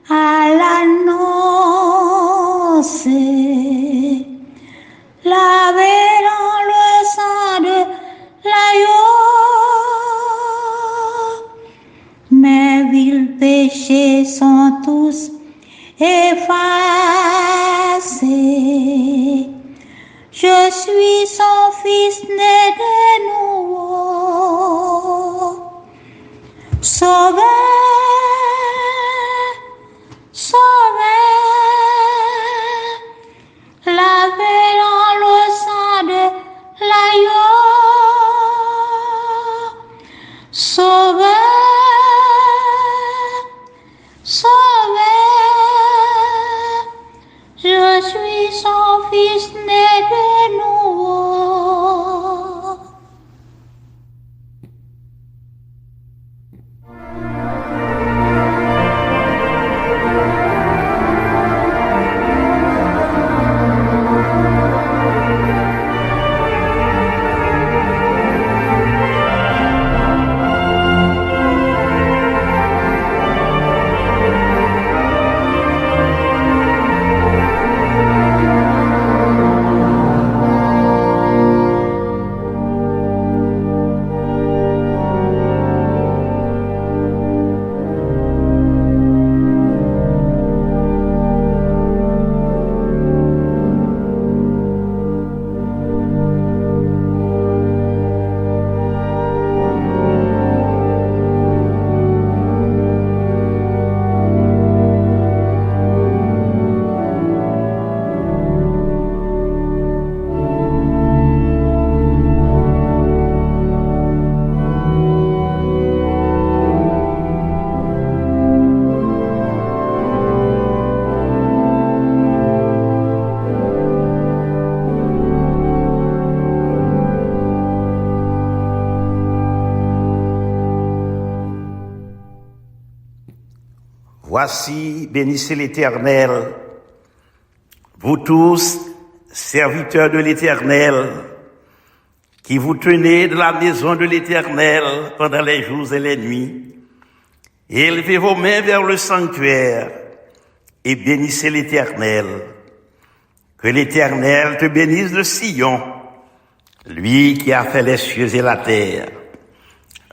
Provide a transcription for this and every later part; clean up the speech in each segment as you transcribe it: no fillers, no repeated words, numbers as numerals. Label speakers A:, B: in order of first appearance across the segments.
A: à l'annoncer lavé dans le sang de l'agneau. Mes vils péchés sont tous effacés. Je suis son fils né de nouveau. Sauvé, sauvé, lavé dans le sang de l'agneau. Sauvé, sauvé, je suis son fils né de nouveau.
B: Voici, bénissez l'Éternel, vous tous, serviteurs de l'Éternel, qui vous tenez de la maison de l'Éternel pendant les jours et les nuits, et élevez vos mains vers le sanctuaire, et bénissez l'Éternel. Que l'Éternel te bénisse de Sion, lui qui a fait les cieux et la terre.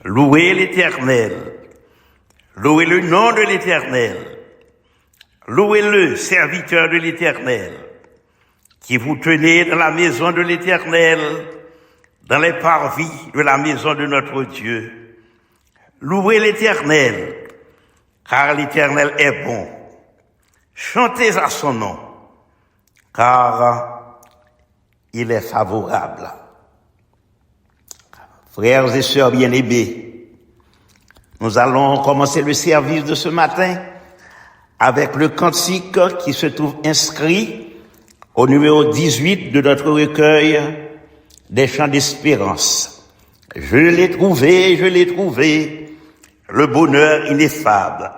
B: Louez l'Éternel. Louez le nom de l'Éternel. Louez-le, serviteur de l'Éternel, qui vous tenez dans la maison de l'Éternel, dans les parvis de la maison de notre Dieu. Louez l'Éternel, car l'Éternel est bon. Chantez à son nom, car il est favorable. Frères et sœurs bien-aimés, nous allons commencer le service de ce matin avec le cantique qui se trouve inscrit au numéro 18 de notre recueil des chants d'espérance. Je l'ai trouvé, le bonheur ineffable.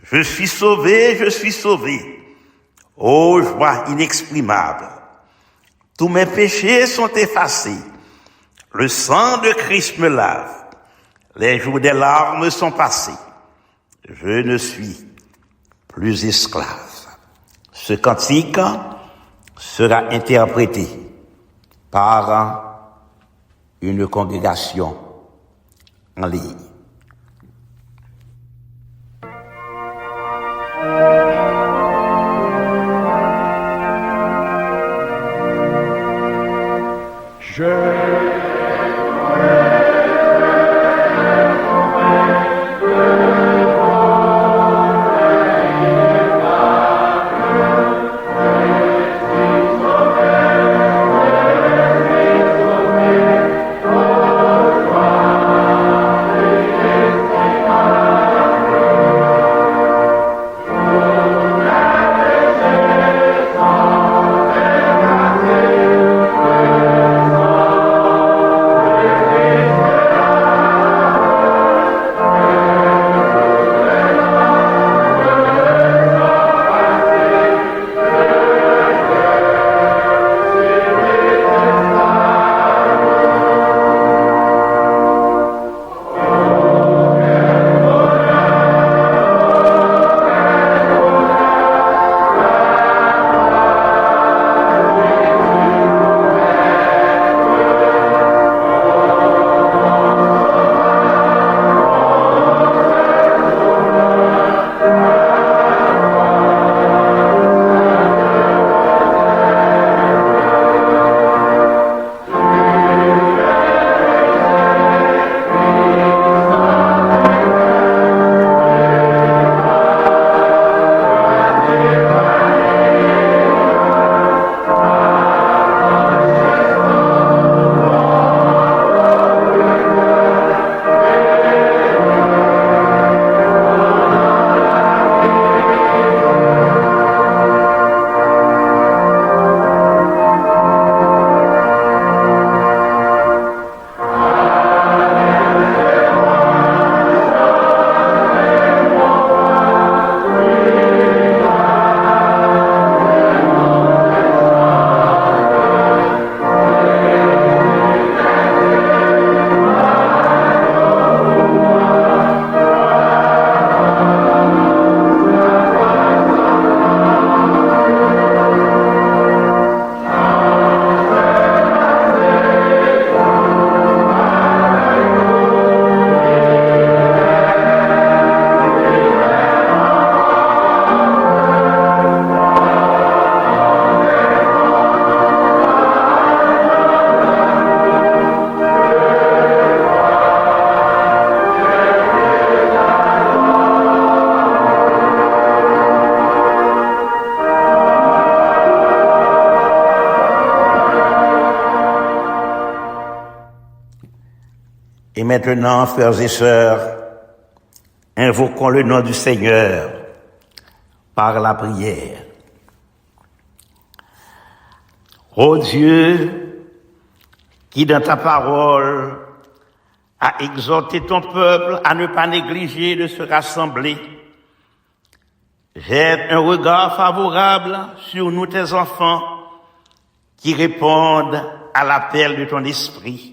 B: Je suis sauvé, ô joie inexprimable. Tous mes péchés sont effacés, le sang de Christ me lave. Les jours des larmes sont passés. Je ne suis plus esclave. Ce cantique sera interprété par une congrégation en ligne. maintenant, frères et sœurs, invoquons le nom du Seigneur par la prière. Ô Dieu, qui dans ta parole a exhorté ton peuple à ne pas négliger de se rassembler, jette un regard favorable sur nous, tes enfants, qui répondent à l'appel de ton esprit.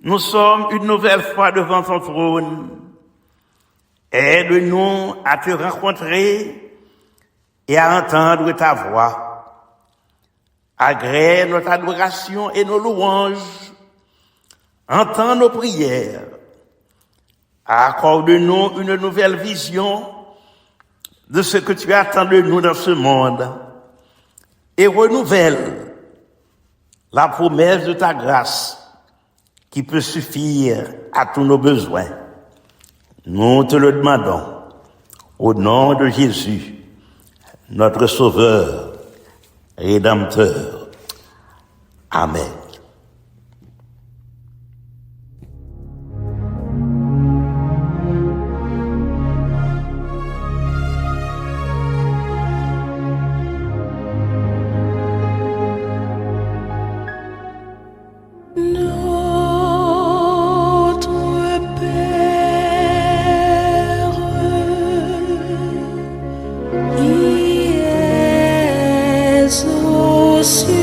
B: Nous sommes une nouvelle fois devant ton trône. Aide-nous à te rencontrer et à entendre ta voix. Agrée notre adoration et nos louanges. Entends nos prières. Accorde-nous une nouvelle vision de ce que tu attends de nous dans ce monde et renouvelle la promesse de ta grâce qui peut suffire à tous nos besoins. Nous te le demandons au nom de Jésus, notre Sauveur, Rédempteur. Amen.
A: Aux cieux.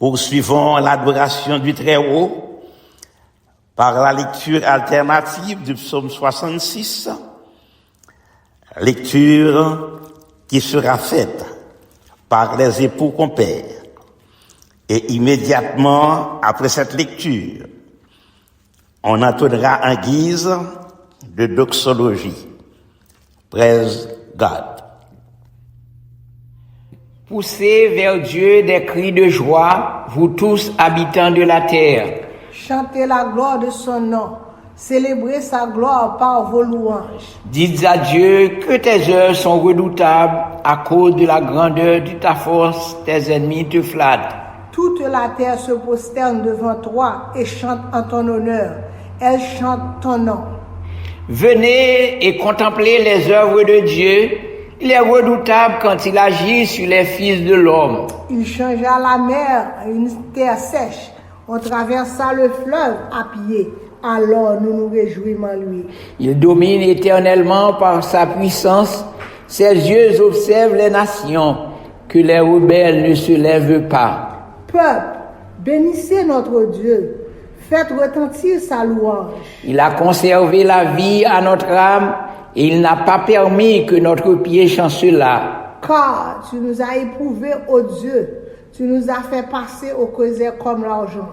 B: Poursuivons l'adoration du Très-Haut par la lecture alternative du psaume 66, lecture qui sera faite par les époux compères. Et immédiatement après cette lecture, on entonnera en guise de doxologie. Praise God.
C: Poussez vers Dieu des cris de joie, vous tous habitants de la terre.
D: Chantez la gloire de son nom. Célébrez sa gloire par vos louanges.
C: Dites à Dieu que tes œuvres sont redoutables à cause de la grandeur de ta force, tes ennemis te flattent.
D: Toute la terre se prosterne devant toi et chante en ton honneur. Elle chante ton nom.
C: Venez et contemplez les œuvres de Dieu. Il est redoutable quand il agit sur les fils de l'homme.
D: Il changea la mer en une terre sèche. On traversa le fleuve à pied. Alors nous nous réjouissons en lui.
C: Il domine éternellement par sa puissance. Ses yeux observent les nations, que les rebelles ne se lèvent pas.
D: Peuple, bénissez notre Dieu. Faites retentir sa louange.
C: Il a conservé la vie à notre âme et il n'a pas permis que notre pied chancelât.
D: Car tu nous as éprouvés, ô Dieu. Tu nous as fait passer au creuset comme l'argent.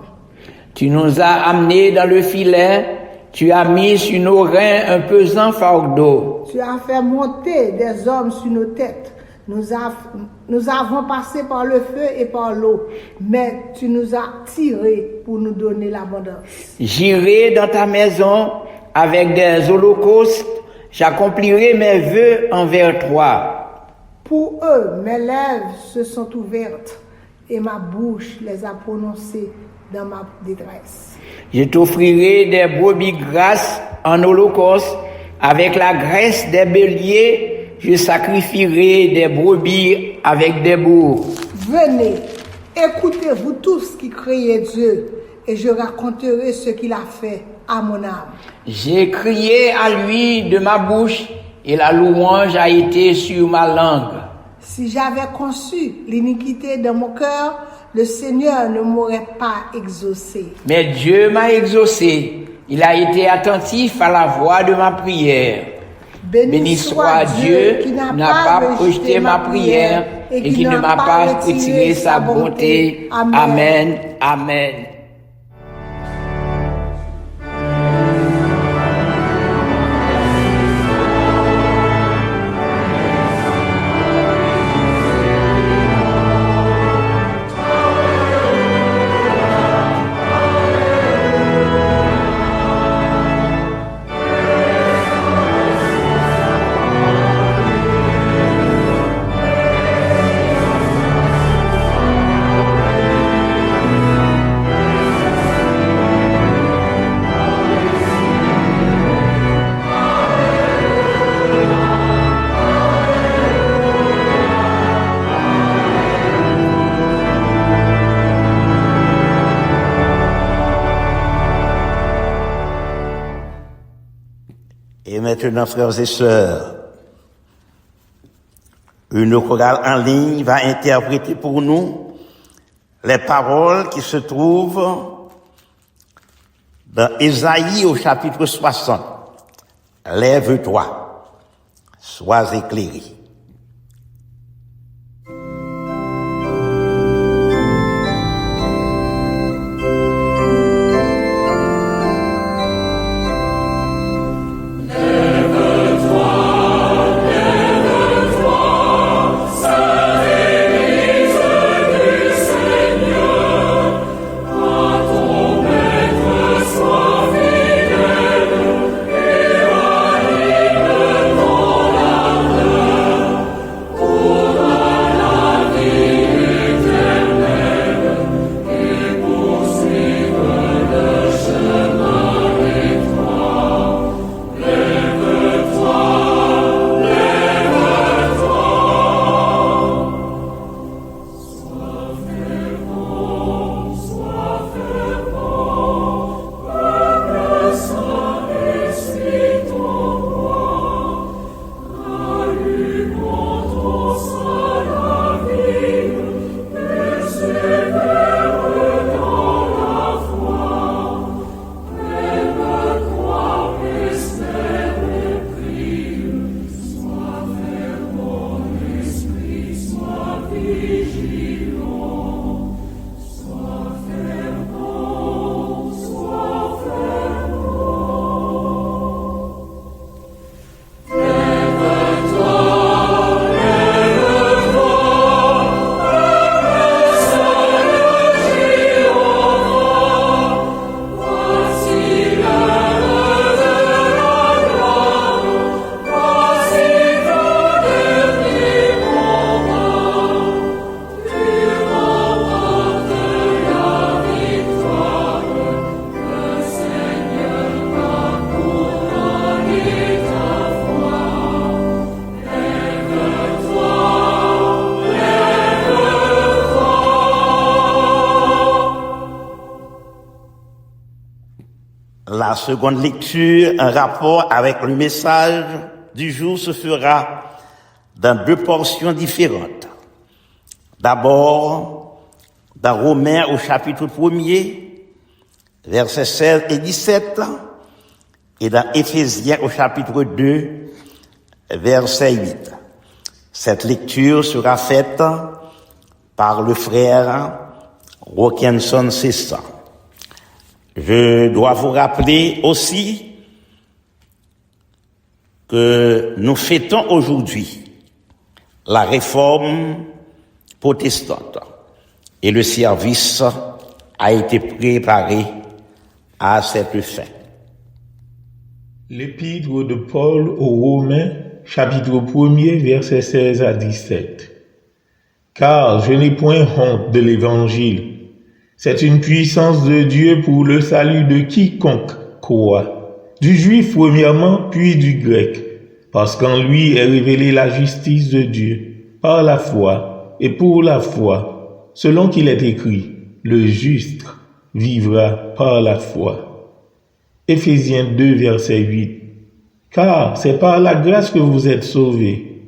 C: Tu nous as amenés dans le filet. Tu as mis sur nos reins un pesant fardeau.
D: Tu as fait monter des hommes sur nos têtes. Nous avons passé par le feu et par l'eau, mais tu nous as tirés pour nous donner l'abondance.
C: J'irai dans ta maison avec des holocaustes, j'accomplirai mes vœux envers toi.
D: Pour eux, mes lèvres se sont ouvertes et ma bouche les a prononcées dans ma détresse.
C: Je t'offrirai des brebis grasses en holocauste, avec la graisse des béliers. Je sacrifierai des brebis avec des boucs.
D: Venez, écoutez-vous tous qui criez Dieu, et je raconterai ce qu'il a fait à mon âme.
C: J'ai crié à lui de ma bouche, et la louange a été sur ma langue.
D: Si j'avais conçu l'iniquité de mon cœur, le Seigneur ne m'aurait pas exaucé.
C: Mais Dieu m'a exaucé. Il a été attentif à la voix de ma prière. Béni soit Dieu qui n'a pas rejeté ma prière et qui ne m'a pas retiré sa bonté. Amen. Amen.
B: Et maintenant, frères et sœurs, une chorale en ligne va interpréter pour nous les paroles qui se trouvent dans Ésaïe au chapitre 60. Lève-toi, sois éclairé. la seconde lecture, un rapport avec le message du jour se fera dans deux portions différentes. D'abord, dans Romains au chapitre 1er, versets 16 et 17, et dans Éphésiens au chapitre 2, verset 8. Cette lecture sera faite par le frère Wilkinson Cessa. Je dois vous rappeler aussi que nous fêtons aujourd'hui la réforme protestante et le service a été préparé à cette fin.
E: L'épître de Paul aux Romains, chapitre 1er, versets 16 à 17. Car je n'ai point honte de l'évangile. C'est une puissance de Dieu pour le salut de quiconque croit, du juif premièrement, puis du grec, parce qu'en lui est révélée la justice de Dieu, par la foi et pour la foi, selon qu'il est écrit, le juste vivra par la foi. Éphésiens 2, verset 8. Car c'est par la grâce que vous êtes sauvés,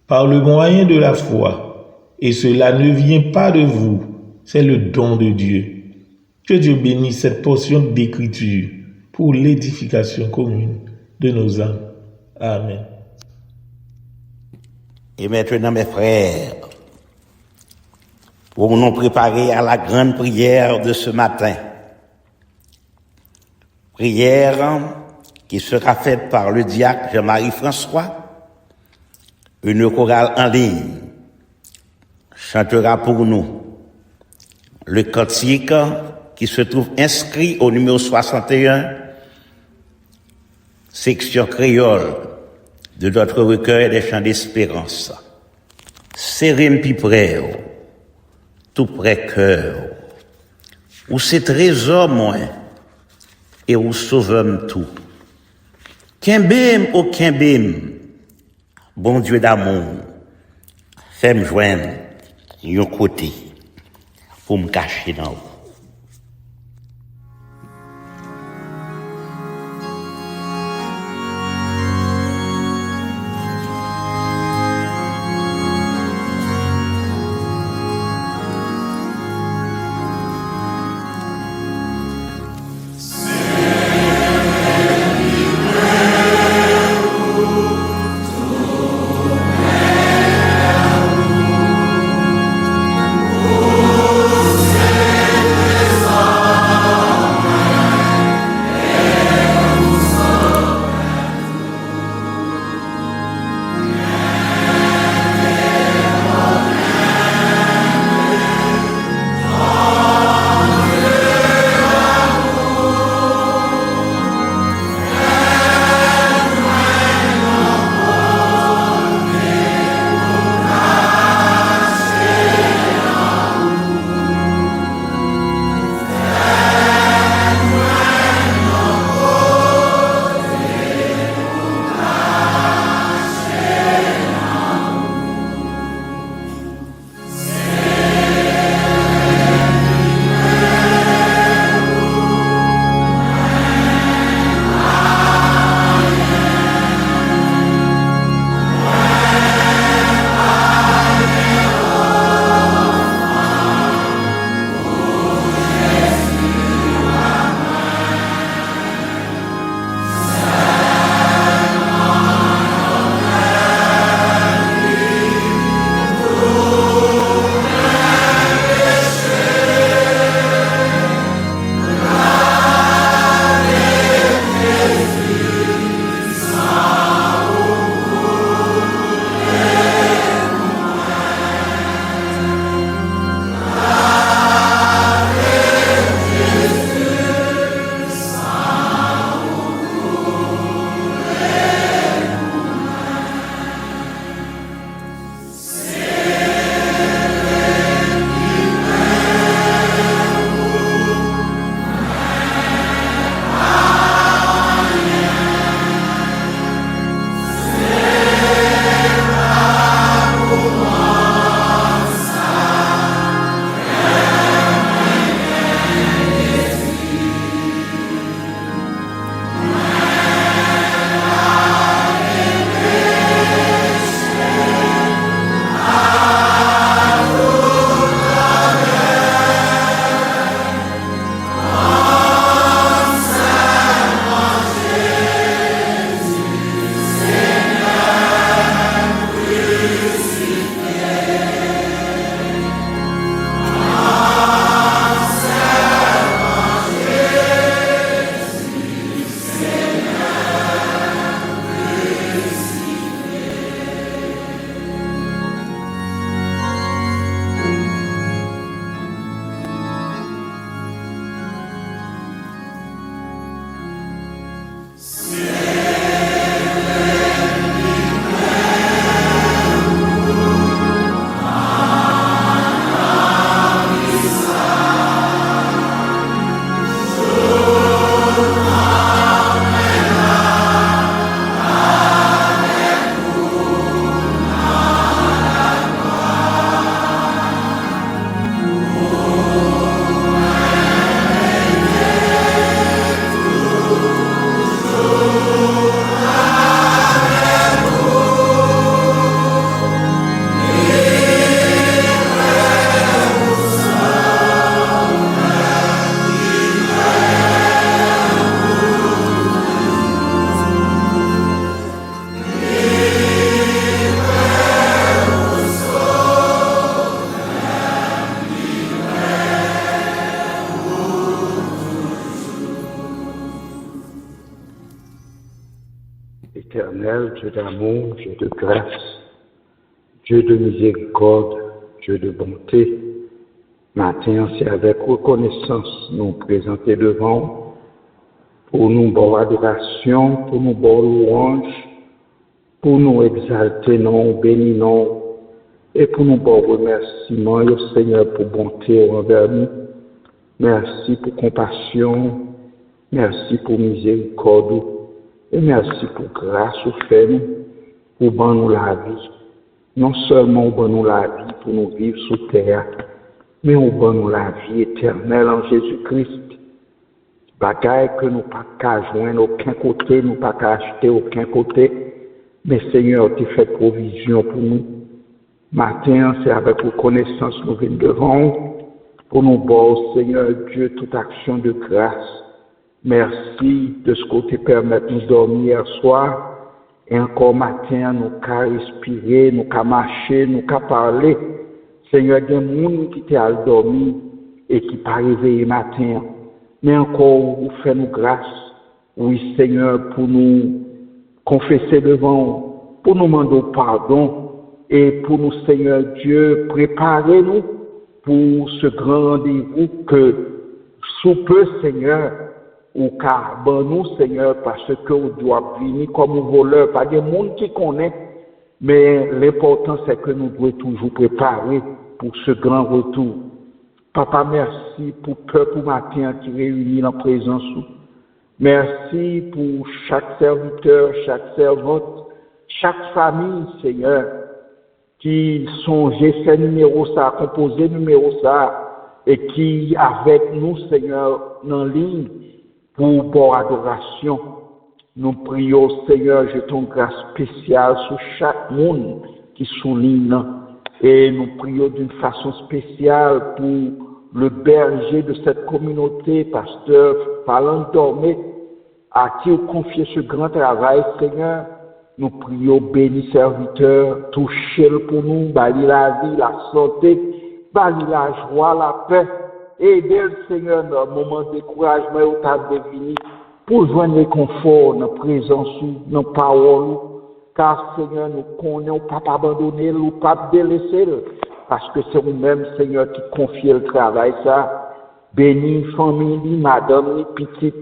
E: par le moyen de la foi, et cela ne vient pas de vous, c'est le don de Dieu. Que Dieu bénisse cette portion d'écriture pour l'édification commune de nos âmes. Amen.
B: Et maintenant, mes frères, pour nous préparer à la grande prière de ce matin, prière qui sera faite par le diacre Jean-Marie François, une chorale en ligne chantera pour nous le cantique qui se trouve inscrit au numéro 61, section créole de notre recueil des chants d'espérance. Serrem pi près, tout près cœur, où c'est trésor moins, et où sauvem tout. Kimbim, oh kimbim, bon Dieu d'amour, fais-moi joindre yon côté pour me cacher dans vous.
F: Oh Dieu d'amour, Dieu de grâce, Dieu de miséricorde, Dieu de bonté. Matin, c'est avec reconnaissance nous présenter devant pour nous bonne adoration, pour nous bonne louange, pour nous exalter, non, bénir, non, et pour nous bon remerciement, le Seigneur, pour bonté envers nous. Merci pour compassion, merci pour miséricorde, et merci pour grâce au fait nous, pour ban nous la vie. Non seulement ban nous la vie pour nous vivre sous terre, mais on ban nous la vie éternelle en Jésus-Christ. Bagaille que nous pas qu'à joindre aucun côté, nous pas qu'à acheter aucun côté, mais Seigneur, tu fais provision pour nous. Matin, c'est avec reconnaissance nous venons devant pour nous voir, Seigneur Dieu, toute action de grâce. Merci de ce que tu permets de nous dormir hier soir. Et encore matin, nous qu'à respirer, nous qu'à marcher, nous qu'à parler. Seigneur, il y a des gens qui t'ont dormi et qui pas réveillé matin. Mais encore, vous faites nous grâce. Oui, Seigneur, pour nous confesser devant, pour nous demander pardon et pour nous, Seigneur Dieu, préparer nous pour ce grand rendez-vous que sous peu, Seigneur, ou car nous, Seigneur, parce que nous doit venir comme un voleur, pas des monde qui connaît, mais l'important c'est que nous devons toujours préparer pour ce grand retour. Papa, merci pour peuple matin qui réunit en présence. Merci pour chaque serviteur, chaque servante, chaque famille, Seigneur, qui songeait ce numéro ça, composé numéro ça, et qui avec nous, Seigneur, en ligne, pour bonne adoration. Nous prions, Seigneur, jetons grâce spéciale sur chaque monde qui souligne. Et nous prions d'une façon spéciale pour le berger de cette communauté, pasteur Fallon Dormé, à qui vous confiez ce grand travail, Seigneur. Nous prions, béni serviteur, touchez-le pour nous, bâli la vie, la santé, bâli la joie, la paix. Aidez le Seigneur dans le moment de découragement et au temps de venir pour joindre le confort dans la présence, dans la parole. Car Seigneur, nous connaissons, pas abandonner, nous pas délaisser. Parce que c'est vous-même, Seigneur, qui confie le travail, ça. Béni, famille, madame, petite,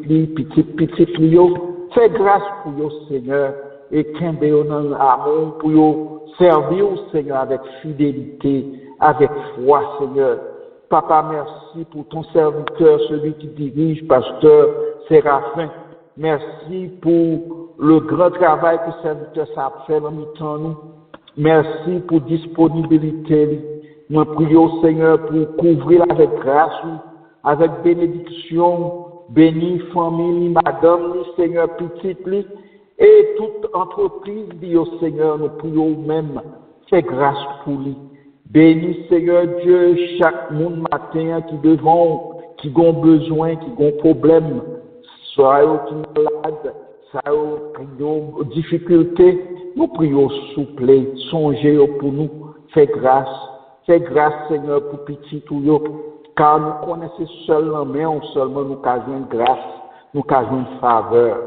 F: fais grâce pour vous, Seigneur. Et qu'un dans l'amour pour vous servir au Seigneur avec fidélité, avec foi, Seigneur. Papa, merci pour ton serviteur, celui qui dirige, pasteur Séraphin. Merci pour le grand travail que le serviteur a fait en mi-temps nous. Merci pour disponibilité. Nous prions, Seigneur, pour couvrir avec grâce, avec bénédiction, béni famille, madame, Seigneur, petite, et toute entreprise, dit au Seigneur, nous prions même, fais grâce pour lui. Bénis, Seigneur Dieu, chaque monde matin qui devant, qui ont besoin, qui ont problème, soit qui malade, soit qui ont difficulté, nous prions souple, songez pour nous, fais grâce, Seigneur, pour petit tout, car nous connaissons seulement, mais seulement nous avons grâce, nous avons faveur.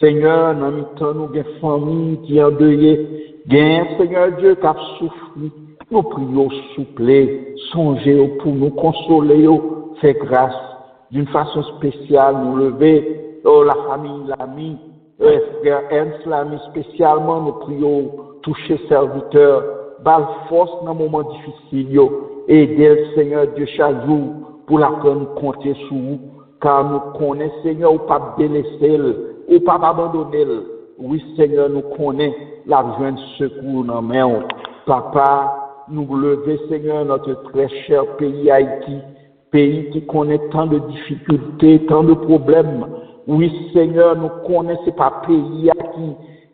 F: Seigneur, dans le temps, nous avons des familles qui ont endeuillé, Seigneur Dieu, qui a souffert. Nous prions souple, songez pour nous consoler, faire grâce. D'une façon spéciale, nous lever, la famille, l'ami, frère Ernst, l'ami spécialement, nous prions toucher serviteur, bal force dans un moment difficile, aider le Seigneur Dieu chaque jour pour la nous compter sur vous, car nous connaissons, Seigneur, ou pas délaisser, ou pas abandonner. Oui, Seigneur, nous connaissons la besoin de secours dans main. Papa, nous lever, Seigneur, notre très cher pays Haïti, pays qui connaît tant de difficultés, tant de problèmes. Oui, Seigneur, nous connaissons pas pays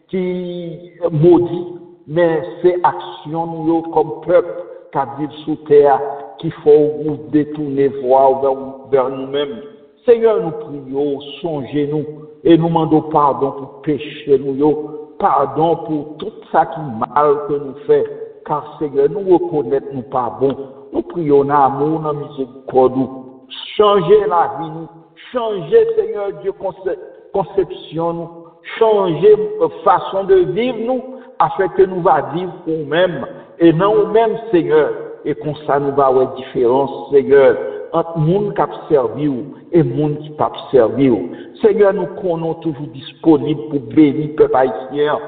F: qui maudit, mais c'est action nous comme peuple qui vit sous terre, qu'il faut nous détourner voir vers nous-mêmes. Seigneur, nous prions, songez-nous et nous demandons pardon pour pécher nous, pardon pour tout ça qui mal que nous fait. Car Seigneur, nous reconnaissons nous pas bon. Nous prions dans l'amour, dans la miséricorde. Changez la vie, nous. Changez, Seigneur Dieu, conception, nous. changer façon de vivre nous, afin que nous va vivre pour nous-mêmes, et non nous-mêmes, Seigneur. Et comme ça, nous va avoir différence, Seigneur, entre monde qui a servi et monde qui n'a pas servi. Seigneur, nous connaissons toujours disponibles pour bénir le peuple haïtien,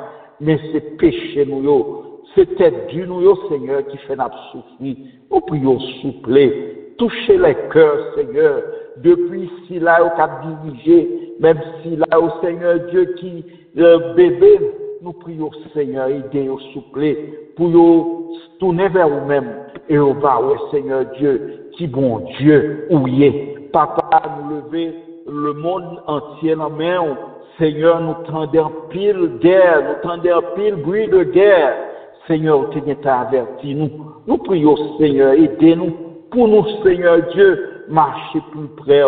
F: mais c'est péché nous, c'est tête du nous, Seigneur, qui fait notre souffrir. Nous prions souple, touchez les cœurs, Seigneur, depuis si là, au cap dirigé, même si là, au Seigneur Dieu qui bébé, nous prions, Seigneur, aidez-nous souple, pour nous tourner vers vous-même, et au bas, Seigneur Dieu, qui bon Dieu, où y est. Papa, nous lever le monde entier en main, Seigneur, nous tendons en pile guerre, nous tendons en pile bruit de guerre. Seigneur, tu t'as averti nous. Nous prions, Seigneur, aidez-nous. Pour nous, Seigneur Dieu, marcher plus près,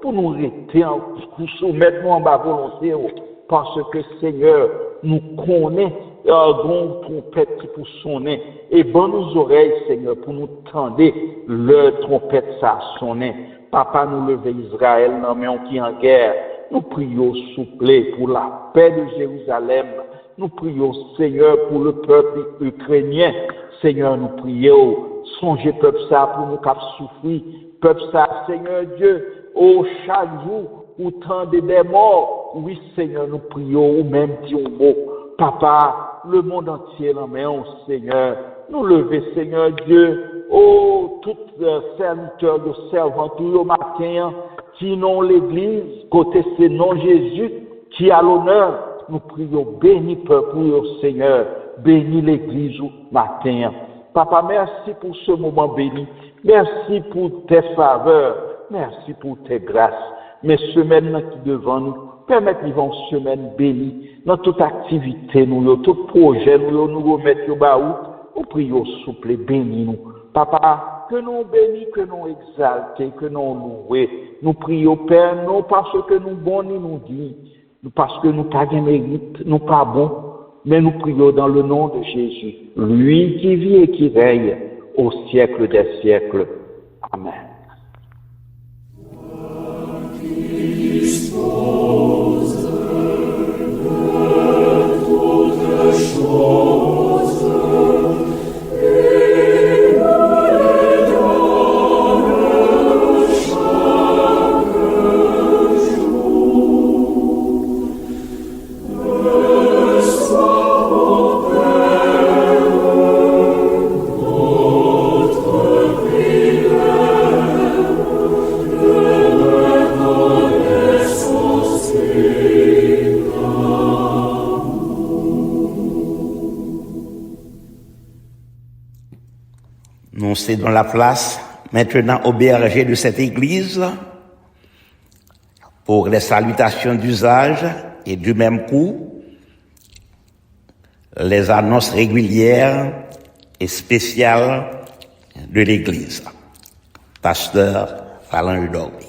F: pour nous rester, pour soumettre nous en bas volonté, parce que, Seigneur, nous connaissons bon trompette qui pour sonner, et bon nos oreilles, Seigneur, pour nous tendre le trompette ça sonner. Papa, nous lever Israël, non mais on qui en guerre. Nous prions, souple, pour la paix de Jérusalem. Nous prions, Seigneur, pour le peuple ukrainien. Seigneur, nous prions, songez peuple ça pour nous cap souffrir. Peuple ça, Seigneur Dieu, chaque jour, autant des morts. Oui, Seigneur, nous prions, ou même disons mot. Papa, le monde entier en main, Seigneur. Nous lever, Seigneur Dieu, toutes serviteurs de servants, tout le matin, qui n'ont l'église, côté c'est non Jésus, qui a l'honneur. Nous prions, bénis peuple, Seigneur, bénis l'église au matin. Papa, merci pour ce moment béni. Merci pour tes faveurs. Merci pour tes grâces. Mais semaine qui devant nous, permettre vivre une semaine bénie. Dans toute activité, nous, tout projet, nous remettons au baou. Nous prions, souple, bénis nous. Papa, que nous bénis, que nous exaltés, que nous loués. Nous prions, Père, non parce que nous bons ni nous dit, parce que nous pas de mérite, nous pas bons, mais nous prions dans le nom de Jésus, lui qui vit et qui règne au siècle des siècles. Amen.
B: Nous sommes dans la place maintenant au berger de cette église pour les salutations d'usage et du même coup les annonces régulières et spéciales de l'église. Pasteur Alain Hudorbi.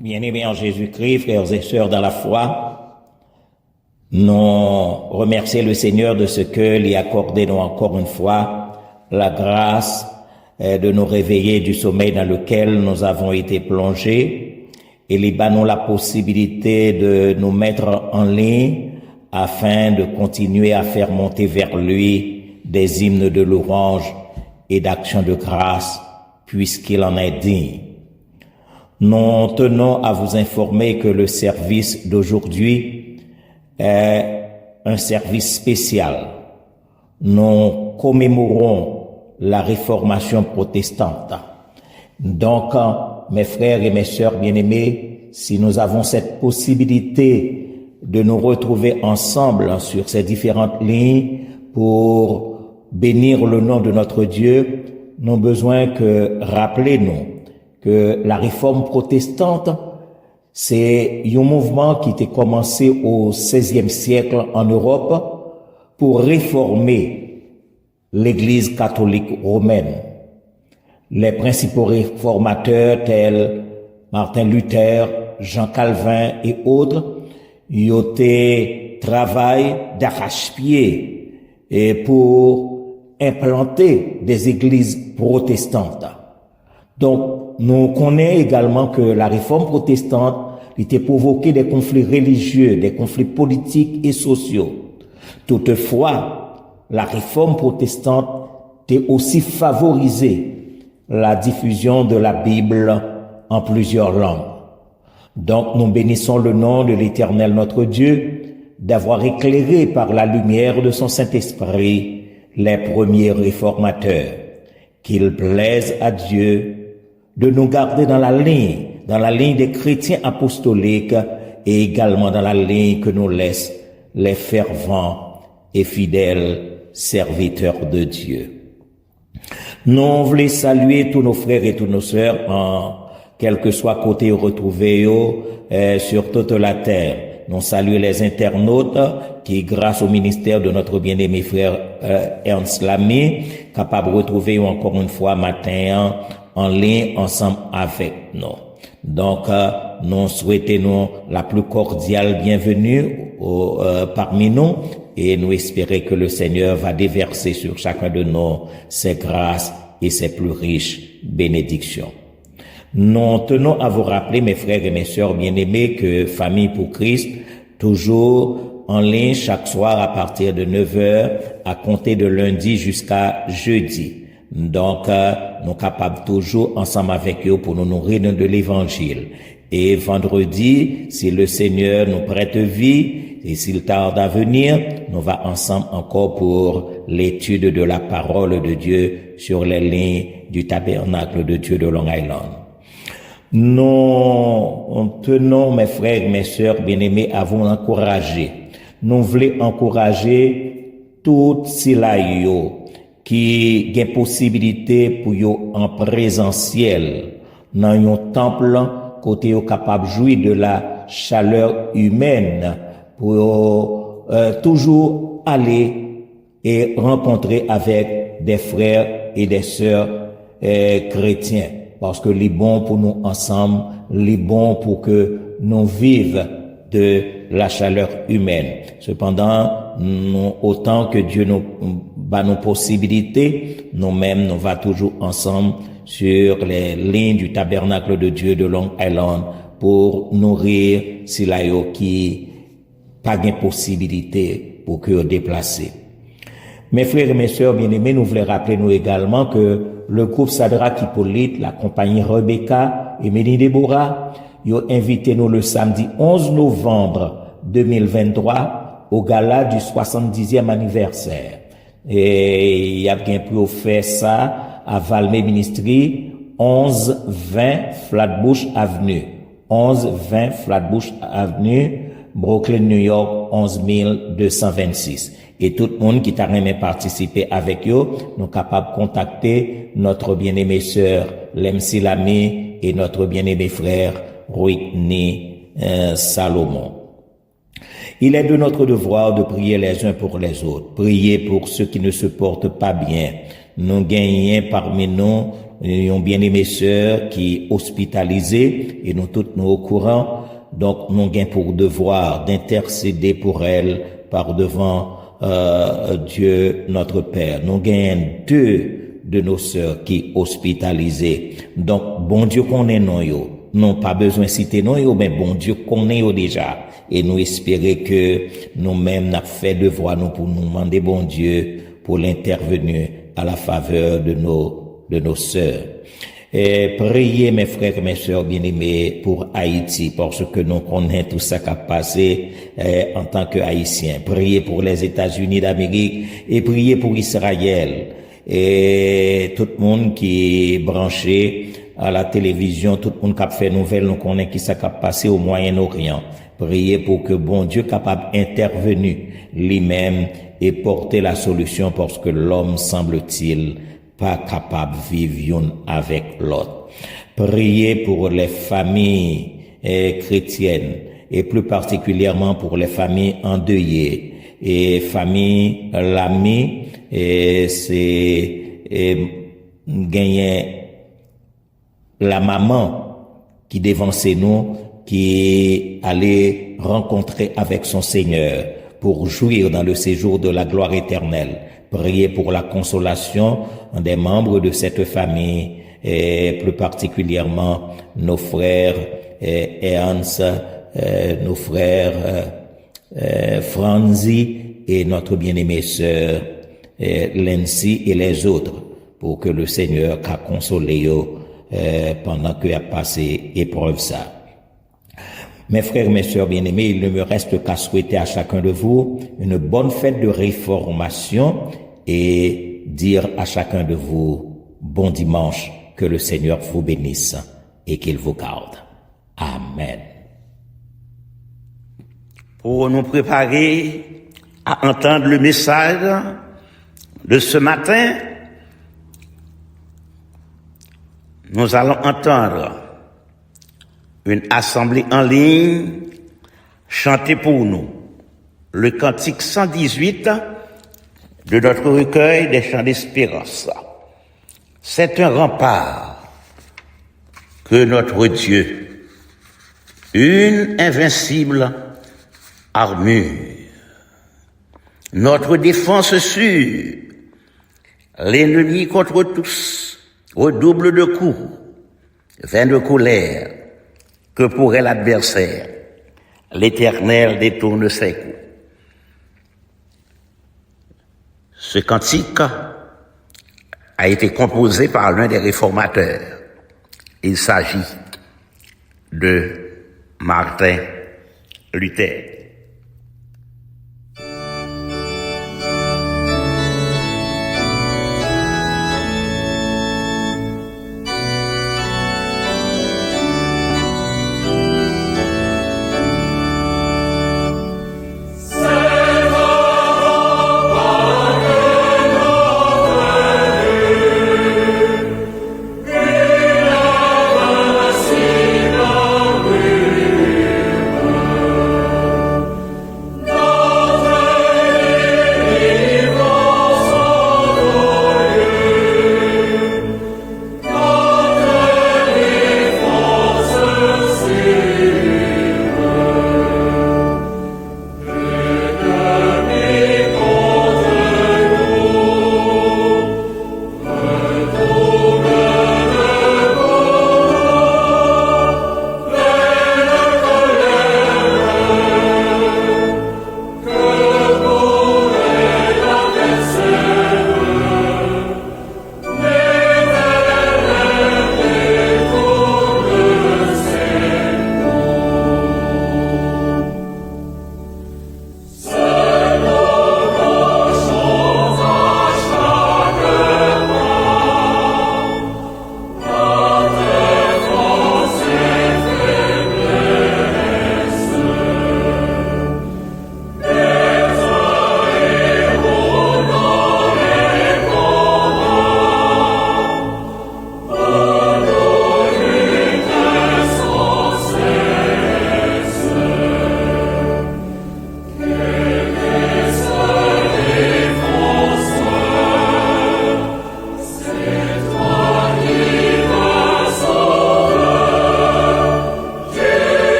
G: Bien-aimés en Jésus-Christ, frères et sœurs dans la foi, nous remercions le Seigneur de ce que lui accordé nous encore une fois la grâce de nous réveiller du sommeil dans lequel nous avons été plongés et lui donne la possibilité de nous mettre en ligne afin de continuer à faire monter vers lui des hymnes de louange et d'action de grâce puisqu'il en est digne. Nous tenons à vous informer que le service d'aujourd'hui est un service spécial. Nous commémorons la réformation protestante. Donc, mes frères et mes sœurs bien-aimés, si nous avons cette possibilité de nous retrouver ensemble sur ces différentes lignes pour bénir le nom de notre Dieu, nous avons besoin que rappelez-nous que la réforme protestante, c'est un mouvement qui était commencé au XVIe siècle en Europe pour réformer l'Église catholique romaine. Les principaux réformateurs tels Martin Luther, Jean Calvin et autres, ils ont travaillé d'arrache-pied et pour implanter des églises protestantes. Donc, nous connaissons également que la réforme protestante il t'a provoqué des conflits religieux, des conflits politiques et sociaux. Toutefois, la réforme protestante t'a aussi favorisé la diffusion de la Bible en plusieurs langues. Donc, nous bénissons le nom de l'Éternel notre Dieu d'avoir éclairé par la lumière de son Saint-Esprit les premiers réformateurs. Qu'il plaise à Dieu de nous garder dans la ligne des chrétiens apostoliques et également dans la ligne que nous laissent les fervents et fidèles serviteurs de Dieu. Nous voulons saluer tous nos frères et toutes nos sœurs en quel que soit côté retrouvés sur toute la terre. Nous saluons les internautes qui, grâce au ministère de notre bien-aimé frère Ernst Lamy, capable de retrouver encore une fois matin en ligne ensemble avec nous. Donc, nous souhaitons la plus cordiale bienvenue parmi nous et nous espérons que le Seigneur va déverser sur chacun de nous ses grâces et ses plus riches bénédictions. Nous tenons à vous rappeler, mes frères et mes sœurs bien-aimés, que Famille pour Christ, toujours en ligne chaque soir à partir de 9h, à compter de lundi jusqu'à jeudi. Donc, nous sommes capables toujours ensemble avec eux pour nous nourrir de l'évangile. Et vendredi, si le Seigneur nous prête vie, et s'il tarde à venir, nous va ensemble encore pour l'étude de la parole de Dieu sur les lignes du tabernacle de Dieu de Long Island. Nous tenons, mes frères, mes sœurs bien-aimés, à vous encourager. Nous voulons encourager toutes celles qui ont possibilité pour yo en présentiel dans un temple côté yo capable jouir de la chaleur humaine pour toujours aller et rencontrer avec des frères et des sœurs chrétiens. Parce que les bons pour nous ensemble, les bons pour que nous vivions de la chaleur humaine. Cependant, nous, autant que Dieu nous bat nos possibilités, nous-mêmes, nous va toujours ensemble sur les lignes du tabernacle de Dieu de Long Island pour nourrir ceux qui pas de possibilité pour que déplacer. Mes frères et mes sœurs bien-aimés, nous voulons rappeler nous également que le groupe Sadrach Hippolyte, la compagnie Rebecca et Mélie Déborah, ils ont invité nous le samedi 11 novembre 2023 au gala du 70e anniversaire. Et il y a bien pu faire ça à Valmé Ministry, 11-20 Flatbush Avenue. 11-20 Flatbush Avenue, Brooklyn, New York, 11226. Et tout le monde qui t'a aimé participer avec eux, nous capables de contacter notre bien-aimé sœur Lemsi Lamy et notre bien-aimé frère Whitney Salomon. Il est de notre devoir de prier les uns pour les autres, prier pour ceux qui ne se portent pas bien. Nous gagnons parmi nous une bien-aimée sœur qui est hospitalisée et nous tous nous au courant. Donc nous gagnons pour devoir d'intercéder pour elle par devant Dieu notre Père. Nous gagnons 2 de nos sœurs qui hospitalisées. Donc bon Dieu connaît nous yo. Non pas besoin de citer nous yo, mais bon Dieu connaît yo déjà. Et nous espérons que nous-mêmes n'a fait devoir nous pour nous demander bon Dieu pour l'intervenir à la faveur de nos sœurs. Et priez mes frères et mes sœurs bien-aimés pour Haïti parce que nous connaissons tout ça qui a passé en tant que Haïtiens. Priez pour les États-Unis d'Amérique et priez pour Israël et tout le monde qui est branché à la télévision, tout le monde qui a fait nouvelles, nous connaissons qui ça qui a passé au Moyen-Orient. Priez pour que bon Dieu capable intervenir lui-même et porter la solution parce que l'homme semble-t-il pas capable de vivre avec l'autre. Priez pour les familles chrétiennes et plus particulièrement pour les familles endeuillées et famille Lamy c'est gagner la maman qui devançait nous qui allait rencontrer avec son Seigneur pour jouir dans le séjour de la gloire éternelle. Priez pour la consolation des membres de cette famille et plus particulièrement nos frères Ernst, nos frères Franzi et notre bien-aimée sœur Lancy et les autres, pour que le Seigneur qu'a consolé pendant qu'il a passé épreuve ça. Mes frères, mes sœurs bien-aimés, il ne me reste qu'à souhaiter à chacun de vous une bonne fête de réformation et dire à chacun de vous bon dimanche, que le Seigneur vous bénisse et qu'il vous garde. Amen.
B: Pour nous préparer à entendre le message de ce matin, nous allons entendre une assemblée en ligne chanter pour nous le cantique 118 de notre recueil des chants d'espérance. C'est un rempart que notre Dieu, une invincible armure, notre défense sûre, l'ennemi contre tous, redouble de coups, vain de colère, que pourrait l'adversaire, l'Éternel détourne ses coups. Ce cantique a été composé par l'un des réformateurs. Il s'agit de Martin Luther.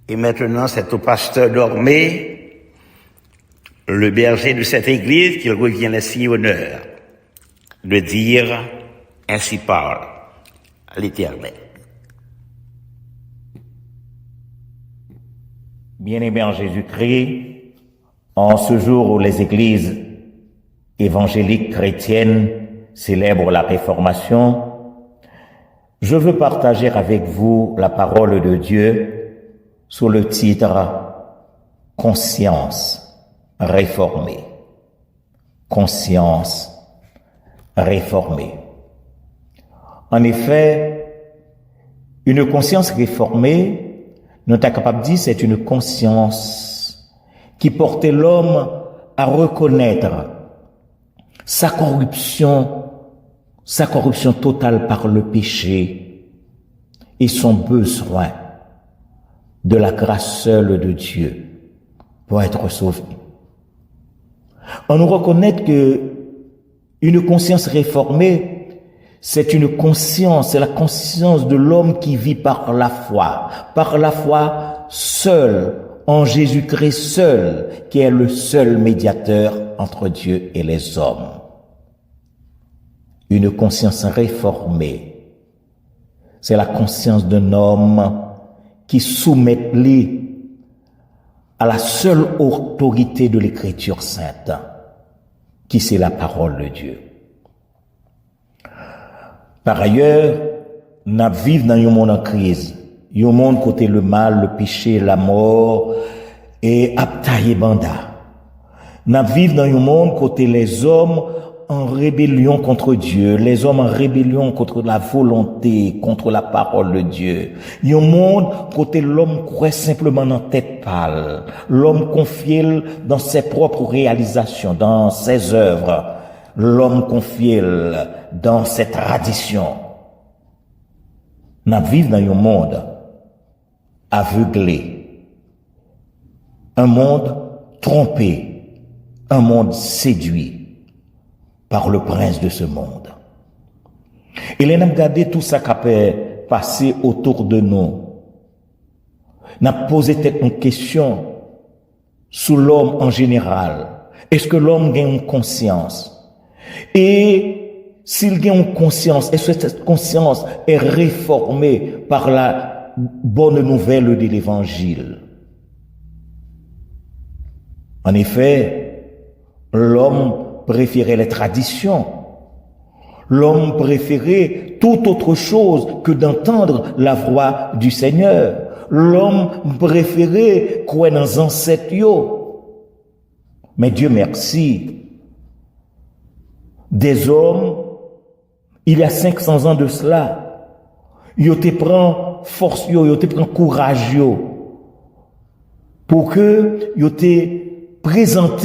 B: Et maintenant, c'est au pasteur Dormé, le berger de cette église, qu'il revient ainsi honneur. de dire « Ainsi parle l'Éternel ».
G: Bien-aimés en Jésus-Christ, en ce jour où les églises évangéliques chrétiennes célèbrent la Réformation, je veux partager avec vous la parole de Dieu sous le titre « Conscience réformée ». Conscience réformée. En effet, une conscience réformée, nous sommes capables de dire, c'est une conscience qui portait l'homme à reconnaître sa corruption totale par le péché et son besoin de la grâce seule de Dieu pour être sauvé. On nous reconnaît que une conscience réformée, c'est la conscience de l'homme qui vit par la foi seul, en Jésus-Christ seul, qui est le seul médiateur entre Dieu et les hommes. Une conscience réformée, c'est la conscience d'un homme qui soumet à la seule autorité de l'Écriture sainte, qui c'est la parole de Dieu. Par ailleurs, nous vivons dans un monde en crise, un monde côté le mal, le péché, la mort et abtaye banda. Nous vivons dans un monde côté les hommes en rébellion contre Dieu, les hommes en rébellion contre la volonté, contre la parole de Dieu. Un monde côté l'homme croit simplement dans tête pâle, l'homme confié dans ses propres réalisations, dans ses œuvres, l'homme confié dans ses traditions. Nous vivons dans un monde aveuglé, un monde trompé, un monde séduit par le prince de ce monde. Et nous avons regardé tout ça qui a passé autour de nous. Nous avons posé une question sur l'homme en général. Est-ce que l'homme a une conscience? Et s'il a une conscience, est-ce que cette conscience est réformée par la bonne nouvelle de l'Évangile? En effet, l'homme préférait les traditions. L'homme préférait toute autre chose que d'entendre la voix du Seigneur. L'homme préférait croire dans les ancêtres. Mais Dieu merci, des hommes, il y a 500 ans de cela, ils te prennent force, ils te prennent courage pour que ils te présentent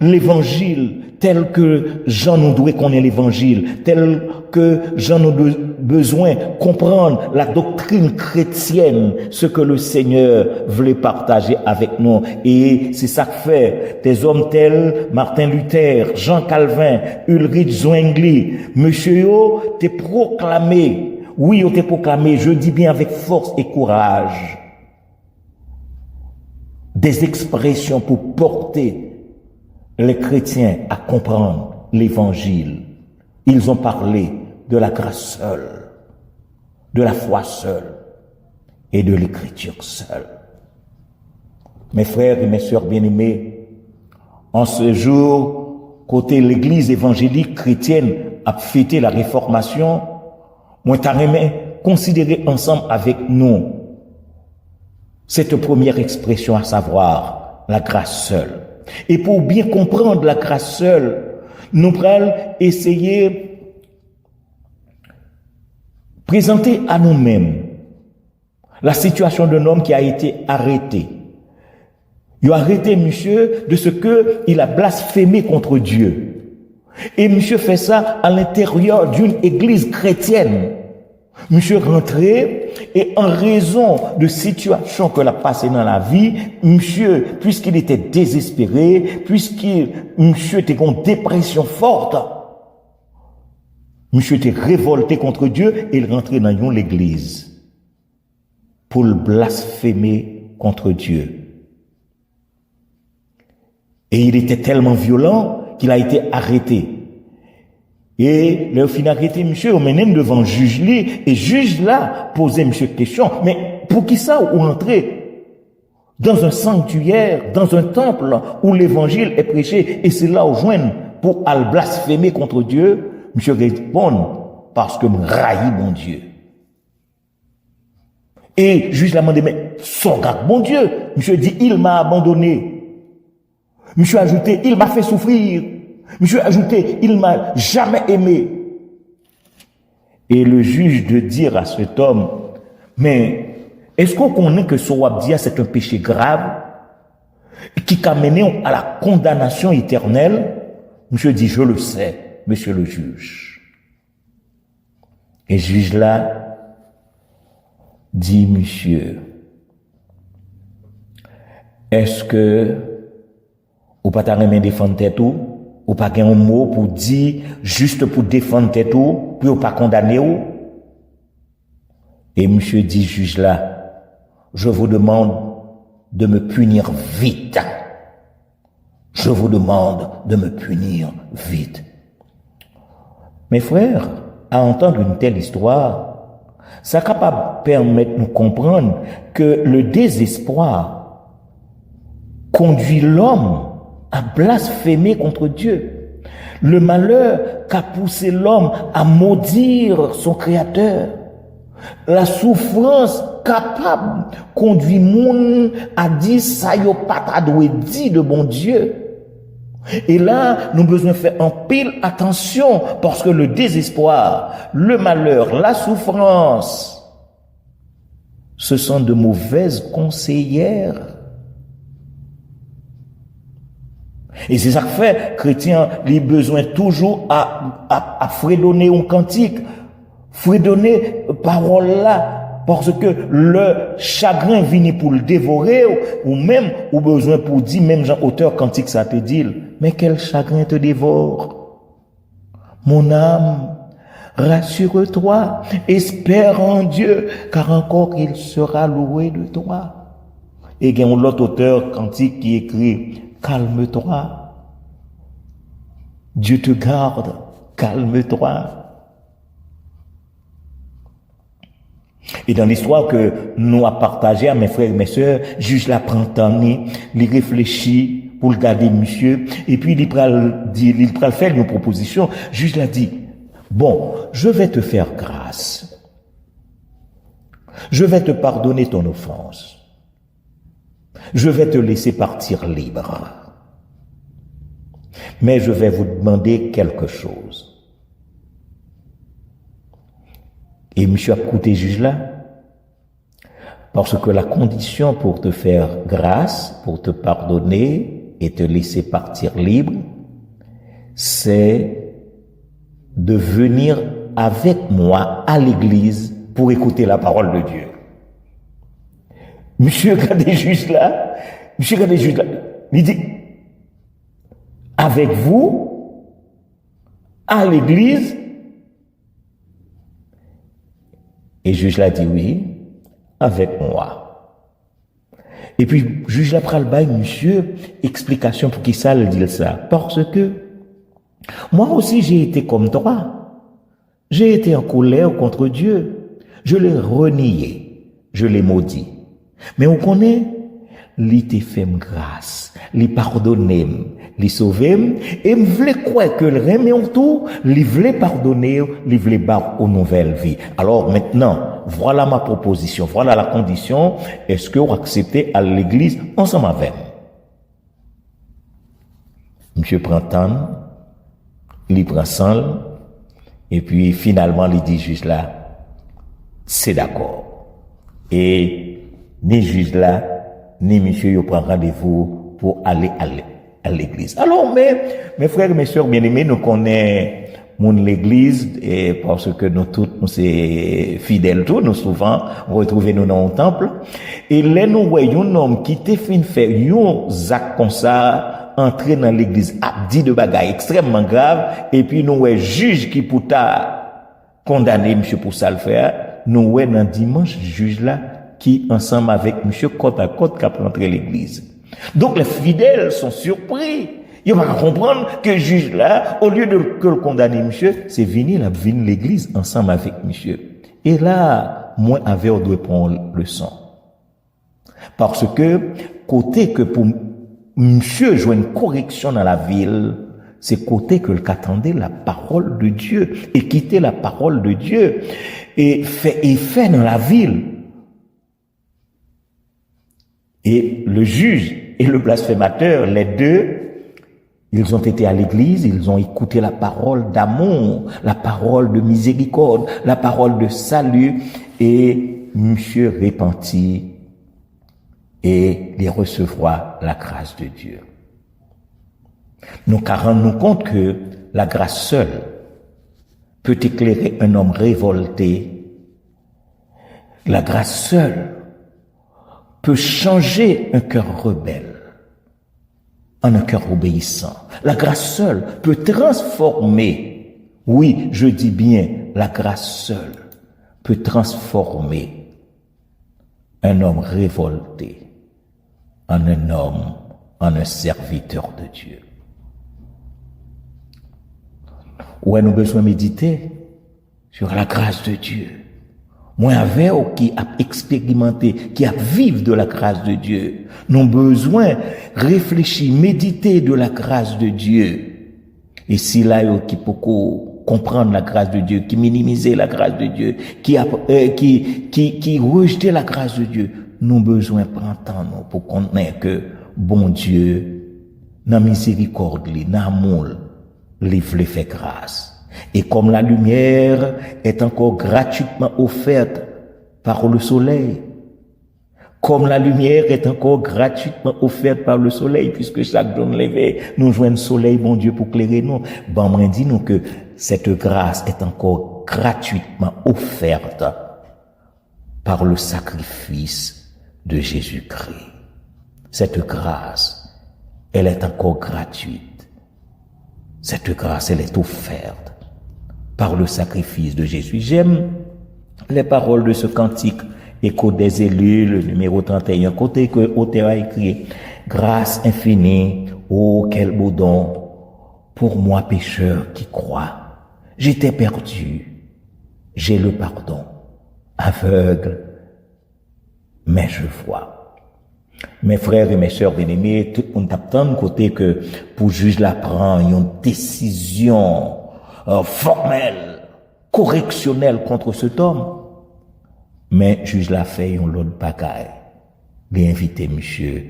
G: l'évangile tel que Jean nous doit connaître l'évangile, tel que Jean nous a besoin comprendre la doctrine chrétienne, ce que le Seigneur voulait partager avec nous. Et c'est ça que fait des hommes tels Martin Luther, Jean Calvin, Ulrich Zwingli, monsieur yo, t'es proclamé, oui, yo t'es proclamé, je dis bien avec force et courage, des expressions pour porter les chrétiens à comprendre l'évangile. Ils ont parlé de la grâce seule, de la foi seule et de l'écriture seule. Mes frères et mes sœurs bien-aimés, en ce jour, côté l'église évangélique chrétienne a fêté la réformation, moi t'aimerais considérer ensemble avec nous cette première expression, à savoir la grâce seule. Et pour bien comprendre la grâce seule, nous allons essayer de présenter à nous-mêmes la situation d'un homme qui a été arrêté. Il a arrêté monsieur de ce que il a blasphémé contre Dieu. Et monsieur fait ça à l'intérieur d'une église chrétienne. Monsieur rentré et en raison de situations que l'a passé dans la vie, monsieur, puisqu'il était désespéré, monsieur était en dépression forte, monsieur était révolté contre Dieu et il rentrait dans l'église pour le blasphémer contre Dieu. Et il était tellement violent qu'il a été arrêté. Et le fin arrêté monsieur, on mène devant le juge li, et juge là, posait monsieur question, mais pour qui ça ou entrer dans un sanctuaire, dans un temple où l'évangile est prêché, et c'est là où joignent pour al blasphémer contre Dieu, monsieur répond, parce que me raillit mon Dieu. Et juge l'a demandé, mais son gars, bon Dieu, monsieur dit, il m'a abandonné. Monsieur a ajouté, il m'a fait souffrir. Monsieur a ajouté, il m'a jamais aimé. Et le juge de dire à cet homme, mais est-ce qu'on connaît que ce wabdia c'est un péché grave qui t'a mené à la condamnation éternelle? Monsieur dit, je le sais, monsieur le juge. Et le juge là dit, monsieur, est-ce que ou pas t'as remis défendre tête ou pas un mot pour dire juste pour défendre tête ou pour pas condamner ou? Et monsieur dit, juge là, je vous demande de me punir vite. Je vous demande de me punir vite. Mes frères, à entendre une telle histoire, ça est capable de permettre de nous comprendre que le désespoir conduit l'homme à blasphémer contre Dieu. Le malheur qu'a poussé l'homme à maudire son Créateur. La souffrance capable conduit moun à dire ça yo pas ta doué dit de bon Dieu. Et là, nous avons besoin de faire en pile attention parce que le désespoir, le malheur, la souffrance, ce sont de mauvaises conseillères. Et c'est ça que fait, chrétien, il a besoin toujours à fredonner un cantique, fredonner parole là, parce que le chagrin vient pour le dévorer, ou même, ou besoin pour dire, même Jean auteur cantique ça te dit, mais quel chagrin te dévore? Mon âme, rassure-toi, espère en Dieu, car encore il sera loué de toi. Et il y a un autre auteur cantique qui écrit, calme-toi. Dieu te garde. Calme-toi. Et dans l'histoire que nous avons partagée à mes frères et mes sœurs, juge la prend temps, il réfléchit pour le garder monsieur, et puis il va faire une proposition. Juge l'a dit, bon, je vais te faire grâce. Je vais te pardonner ton offense. Je vais te laisser partir libre. Mais je vais vous demander quelque chose. Et monsieur a écouté juge là, parce que la condition pour te faire grâce, pour te pardonner et te laisser partir libre, c'est de venir avec moi à l'église pour écouter la parole de Dieu. Monsieur regardez juge là, il dit, avec vous, à l'église. Et juge l'a dit oui, avec moi. Et puis, juge l'a pris le bail, monsieur, explication pour qui ça le dit ça. Parce que, moi aussi j'ai été comme toi. J'ai été en colère contre Dieu. Je l'ai renié. Je l'ai maudit. Mais on connaît, il t'a fait grâce, il pardonné, il sauvé, et me voulait croire que le remet en tout, il voulait pardonner, il voulait barrer une nouvelle vie. Alors maintenant, voilà ma proposition, voilà la condition, est-ce que vous acceptez à l'église ensemble avec moi? Monsieur prend temps, il prend sang, et puis finalement il dit juste là, c'est d'accord. Et ni juge là, ni monsieur, il prend rendez-vous pour aller à l'église. Alors, mes frères et mes sœurs bien-aimés, nous connaissons l'église, et parce que nous tous, nous c'est fidèles tous, nous souvent, retrouvons nous dans le temple. Et là, nous voyons un homme qui te fin faire un acte comme ça, entrer dans l'église, abdi de bagaille extrêmement grave, et puis nous voyons juge qui pour ta condamner monsieur pour ça le faire, nous voyons dans dimanche, juge là, qui, ensemble avec monsieur côte à côte, qui a rentré l'église. Donc, les fidèles sont surpris. Il va comprendre que le juge là, au lieu de que le condamner monsieur, c'est venir l'église ensemble avec monsieur. Et là, moi, avec on doit prendre le sang. Parce que, côté que pour monsieur jouer une correction dans la ville, c'est côté que qu'attendait la parole de Dieu et quitter la parole de Dieu et fait dans la ville. Et le juge et le blasphémateur, les deux, ils ont été à l'église, ils ont écouté la parole d'amour, la parole de miséricorde, la parole de salut, et monsieur repentit et les recevra la grâce de Dieu. Nous rendons compte que la grâce seule peut éclairer un homme révolté. La grâce seule peut changer un cœur rebelle en un cœur obéissant. La grâce seule peut transformer, oui, je dis bien, la grâce seule peut transformer un homme révolté en un homme, en un serviteur de Dieu. Où nous besoin méditer sur la grâce de Dieu. Moi, avec qui a expérimenté, qui a vécu de la grâce de Dieu, nous avons besoin réfléchir, méditer de la grâce de Dieu. Et si là, qui peut comprendre la grâce de Dieu, qui minimiser la grâce de Dieu, qui rejeter la grâce de Dieu, nous avons besoin de prendre temps pour connaître que bon Dieu, dans miséricorde, dans amour, il fait grâce. Et comme la lumière est encore gratuitement offerte par le soleil, comme la lumière est encore gratuitement offerte par le soleil, puisque chaque jour levé, nous jouons le soleil, bon Dieu, pour éclairer nous, ben, moi, dit nous que cette grâce est encore gratuitement offerte par le sacrifice de Jésus-Christ. Cette grâce, elle est encore gratuite. Cette grâce, elle est offerte par le sacrifice de Jésus. J'aime les paroles de ce cantique, Écho des élus, le numéro 31, côté que l'auteur a écrit, grâce infinie, oh quel beau don, pour moi pécheur qui crois. J'étais perdu, j'ai le pardon, aveugle, mais je vois. Mes frères et mes sœurs bien-aimés, tout le monde attend côté que pour juge la prend une décision formelle, correctionnelle contre cet homme. Mais juge la fait une l'autre bagaille. L'inviter monsieur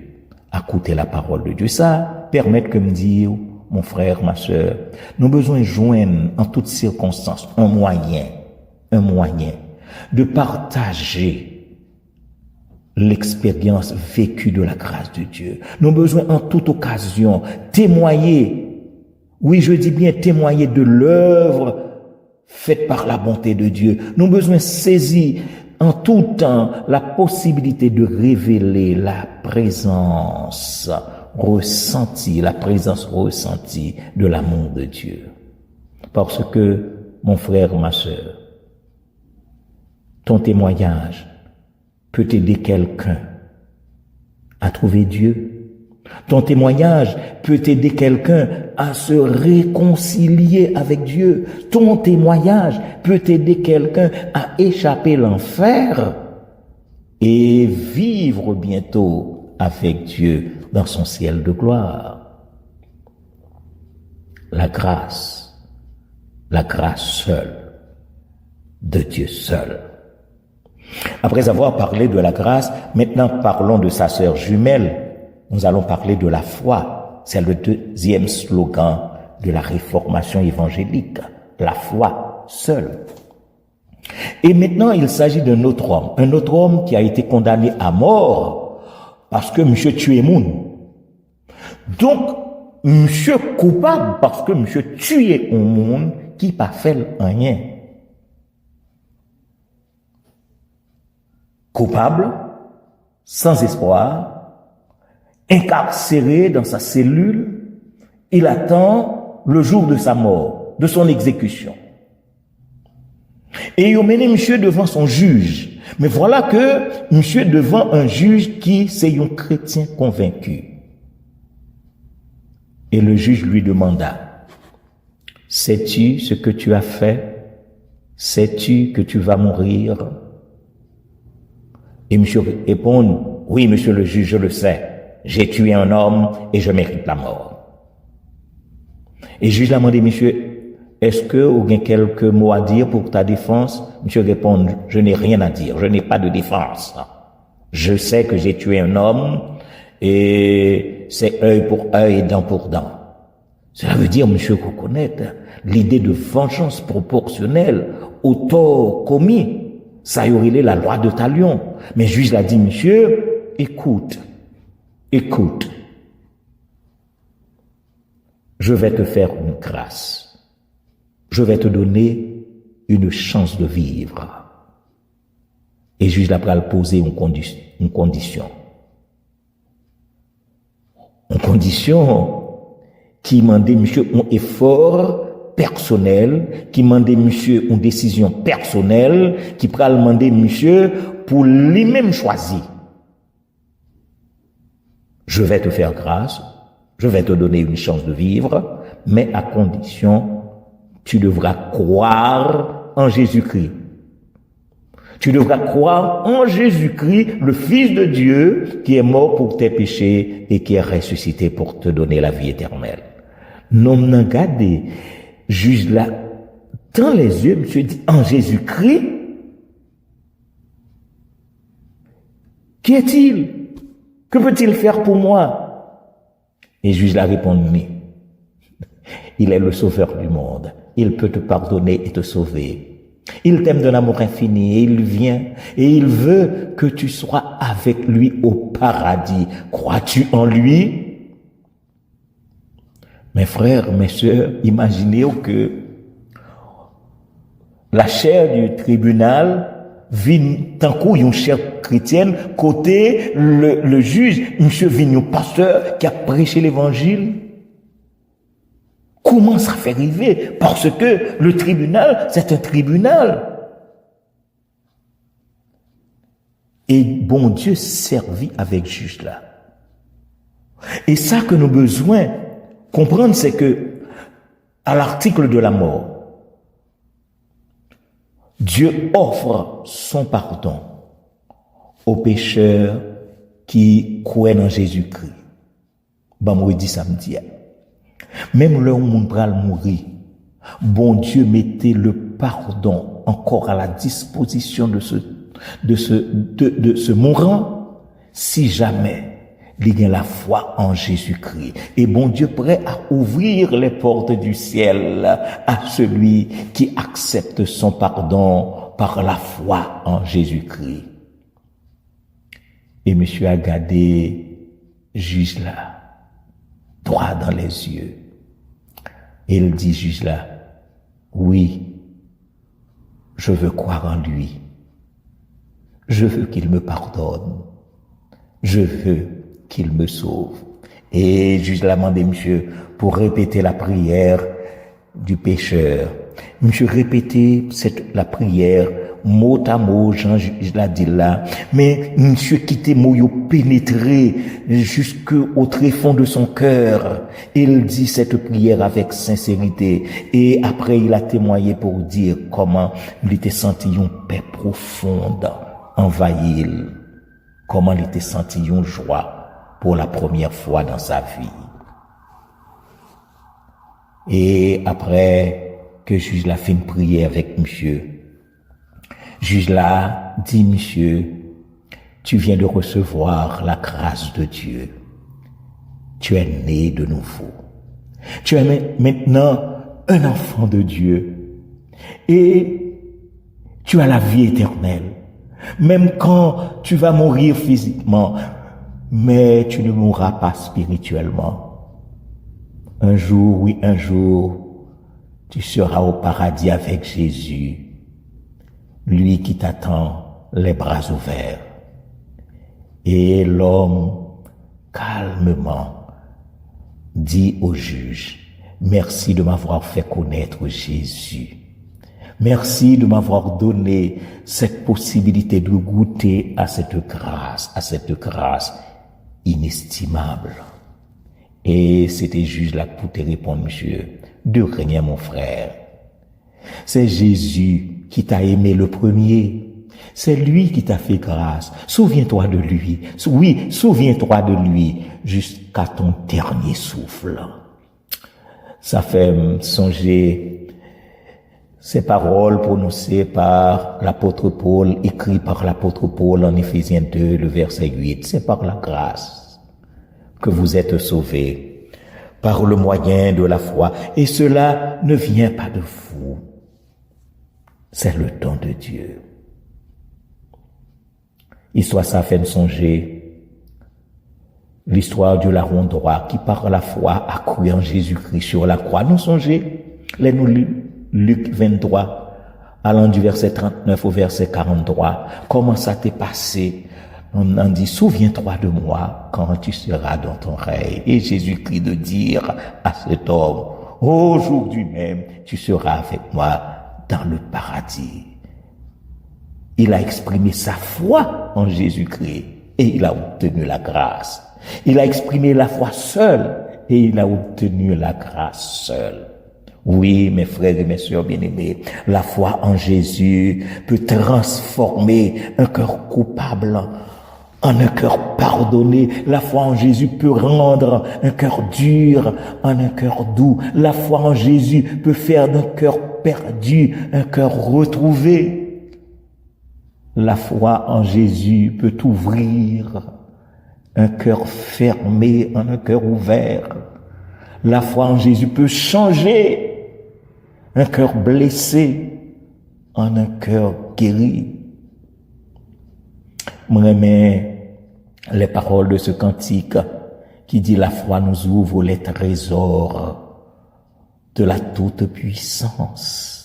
G: à écouter la parole de Dieu. Ça permet que me dire, mon frère, ma sœur, nous avons besoin de joindre en toutes circonstances un moyen de partager l'expérience vécue de la grâce de Dieu. Nous avons besoin en toute occasion témoigner, oui je dis bien témoigner de l'œuvre faite par la bonté de Dieu. Nous avons besoin de saisir en tout temps la possibilité de révéler la présence ressentie de l'amour de Dieu. Parce que, mon frère, ma sœur, ton témoignage peut aider quelqu'un à trouver Dieu. Ton témoignage peut aider quelqu'un à se réconcilier avec Dieu. Ton témoignage peut aider quelqu'un à échapper l'enfer et vivre bientôt avec Dieu dans son ciel de gloire. La grâce seule, de Dieu seul. Après avoir parlé de la grâce, maintenant parlons de sa sœur jumelle. Nous allons parler de la foi. C'est le deuxième slogan de la réformation évangélique. La foi seule. Et maintenant, il s'agit d'un autre homme. Un autre homme qui a été condamné à mort parce que monsieur tuait moun. Donc, monsieur coupable parce que monsieur tuait un monde qui pas fait rien. Coupable, sans espoir, incarcéré dans sa cellule, il attend le jour de sa mort, de son exécution. Et il a mené monsieur devant son juge. Mais voilà que monsieur devant un juge qui c'est un chrétien convaincu. Et le juge lui demanda, sais-tu ce que tu as fait? Sais-tu que tu vas mourir? Et monsieur répond, oui, monsieur le juge, je le sais. J'ai tué un homme et je mérite la mort. Et le juge l'a demandé, monsieur, est-ce que vous avez quelques mots à dire pour ta défense? Monsieur répond, je n'ai rien à dire, je n'ai pas de défense. Je sais que j'ai tué un homme et c'est œil pour œil et dent pour dent. Cela veut dire, monsieur, reconnaître l'idée de vengeance proportionnelle au tort commis. Ça y aurait la loi de Talion. Mais le juge l'a dit, monsieur, écoute. Je vais te faire une grâce. Je vais te donner une chance de vivre. Et le juge l'a posé une condition. Une condition qui demandait, monsieur, un effort personnel, qui demandait, monsieur, une décision personnelle, qui pourra demander, monsieur, pour lui-même choisir. Je vais te faire grâce, je vais te donner une chance de vivre, mais à condition, tu devras croire en Jésus-Christ. Tu devras croire en Jésus-Christ, le Fils de Dieu, qui est mort pour tes péchés et qui est ressuscité pour te donner la vie éternelle. Non, non, regardez, juge là, dans les yeux, monsieur dit, en Jésus-Christ, qui est-il? Que peut-il faire pour moi? Et juge là répond, mais il est le sauveur du monde. Il peut te pardonner et te sauver. Il t'aime d'un amour infini et il vient et il veut que tu sois avec lui au paradis. Crois-tu en lui? Mes frères, mes sœurs, imaginez que la chair du tribunal vient tant qu'on une chair chrétienne côté le juge, monsieur Vignon, pasteur qui a prêché l'évangile. Comment ça fait arriver? Parce que le tribunal, c'est un tribunal. Et bon Dieu servit avec juge là. Et ça que nous avons besoin comprendre, c'est que à l'article de la mort, Dieu offre son pardon aux pécheurs qui croient en Jésus-Christ. Vendredi, samedi. Même là où mon pral mourir, bon Dieu mettait le pardon encore à la disposition de ce mourant, si jamais il y a la foi en Jésus-Christ. Et bon Dieu prêt à ouvrir les portes du ciel à celui qui accepte son pardon par la foi en Jésus-Christ. Et monsieur a gardé juge là, droit dans les yeux. Et il dit, juge là, oui, je veux croire en lui. Je veux qu'il me pardonne. Je veux qu'il me sauve. Et juge l'a demandé, monsieur, pour répéter la prière du pécheur. Monsieur, répétez la prière, mot à mot, Jean l'a dit là. Mais monsieur, quittez mot, pénétré jusqu'au tréfonds de son cœur. Il dit cette prière avec sincérité. Et après, il a témoigné pour dire comment il était senti une paix profonde envahir. Comment il était senti une joie pour la première fois dans sa vie. Et après que juge l'a fait une prière avec monsieur, juge l'a dit, monsieur, tu viens de recevoir la grâce de Dieu. Tu es né de nouveau. Tu es maintenant un enfant de Dieu. Et tu as la vie éternelle. Même quand tu vas mourir physiquement, mais tu ne mourras pas spirituellement. Un jour, oui, un jour, tu seras au paradis avec Jésus, lui qui t'attend les bras ouverts. Et l'homme, calmement, dit au juge, merci de m'avoir fait connaître Jésus. Merci de m'avoir donné cette possibilité de goûter à cette grâce inestimable. Et c'était juste là pour te répondre, monsieur. De rien, mon frère. C'est Jésus qui t'a aimé le premier. C'est lui qui t'a fait grâce. Souviens-toi de lui. Oui, souviens-toi de lui jusqu'à ton dernier souffle. Ça fait songer ces paroles prononcées par l'apôtre Paul, écrites par l'apôtre Paul en Éphésiens 2, le verset 8. C'est par la grâce que vous êtes sauvés, par le moyen de la foi. Et cela ne vient pas de vous. C'est le don de Dieu. Histoire ça fait songer l'histoire du larron droit qui par la foi a cru en Jésus-Christ sur la croix. Nous songez, les nous Luc 23, allant du verset 39 au verset 43. Comment ça t'est passé? On en dit, souviens-toi de moi quand tu seras dans ton règne. Et Jésus-Christ de dire à cet homme, aujourd'hui même, tu seras avec moi dans le paradis. Il a exprimé sa foi en Jésus-Christ et il a obtenu la grâce. Il a exprimé la foi seul et il a obtenu la grâce seul. Oui, mes frères et mes sœurs bien-aimés, la foi en Jésus peut transformer un cœur coupable en un cœur pardonné. La foi en Jésus peut rendre un cœur dur en un cœur doux. La foi en Jésus peut faire d'un cœur perdu un cœur retrouvé. La foi en Jésus peut ouvrir un cœur fermé en un cœur ouvert. La foi en Jésus peut changer un cœur blessé en un cœur guéri. Moi, j'aime les paroles de ce cantique qui dit la foi nous ouvre les trésors de la toute-puissance.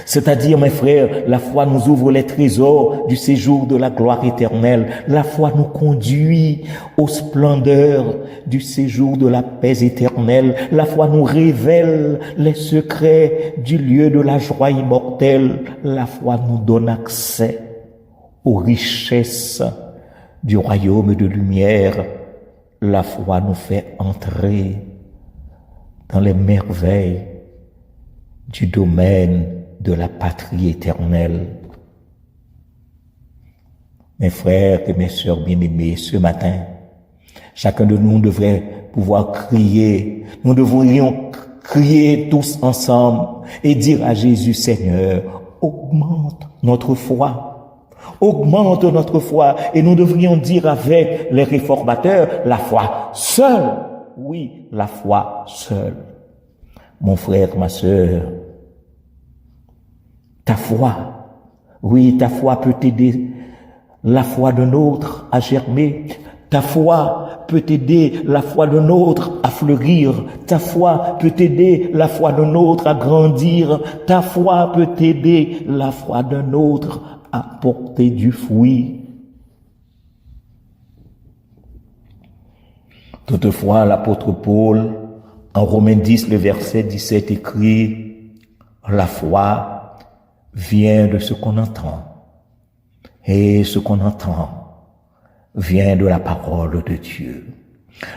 G: C'est-à-dire, mes frères, la foi nous ouvre les trésors du séjour de la gloire éternelle. La foi nous conduit aux splendeurs du séjour de la paix éternelle. La foi nous révèle les secrets du lieu de la joie immortelle. La foi nous donne accès aux richesses du royaume de lumière. La foi nous fait entrer dans les merveilles du domaine de la patrie éternelle. Mes frères et mes sœurs bien-aimés, ce matin, chacun de nous devrait pouvoir crier. Nous devrions crier tous ensemble et dire à Jésus, Seigneur, augmente notre foi. Augmente notre foi. Et nous devrions dire avec les réformateurs, la foi seule. Oui, la foi seule. Mon frère, ma sœur, ta foi, oui, ta foi peut t'aider la foi d'un autre à germer. Ta foi peut t'aider la foi d'un autre à fleurir. Ta foi peut t'aider la foi d'un autre à grandir. Ta foi peut t'aider la foi d'un autre à porter du fruit. Toutefois, l'apôtre Paul, en Romains 10, le verset 17 écrit, la foi vient de ce qu'on entend. Et ce qu'on entend vient de la parole de Dieu.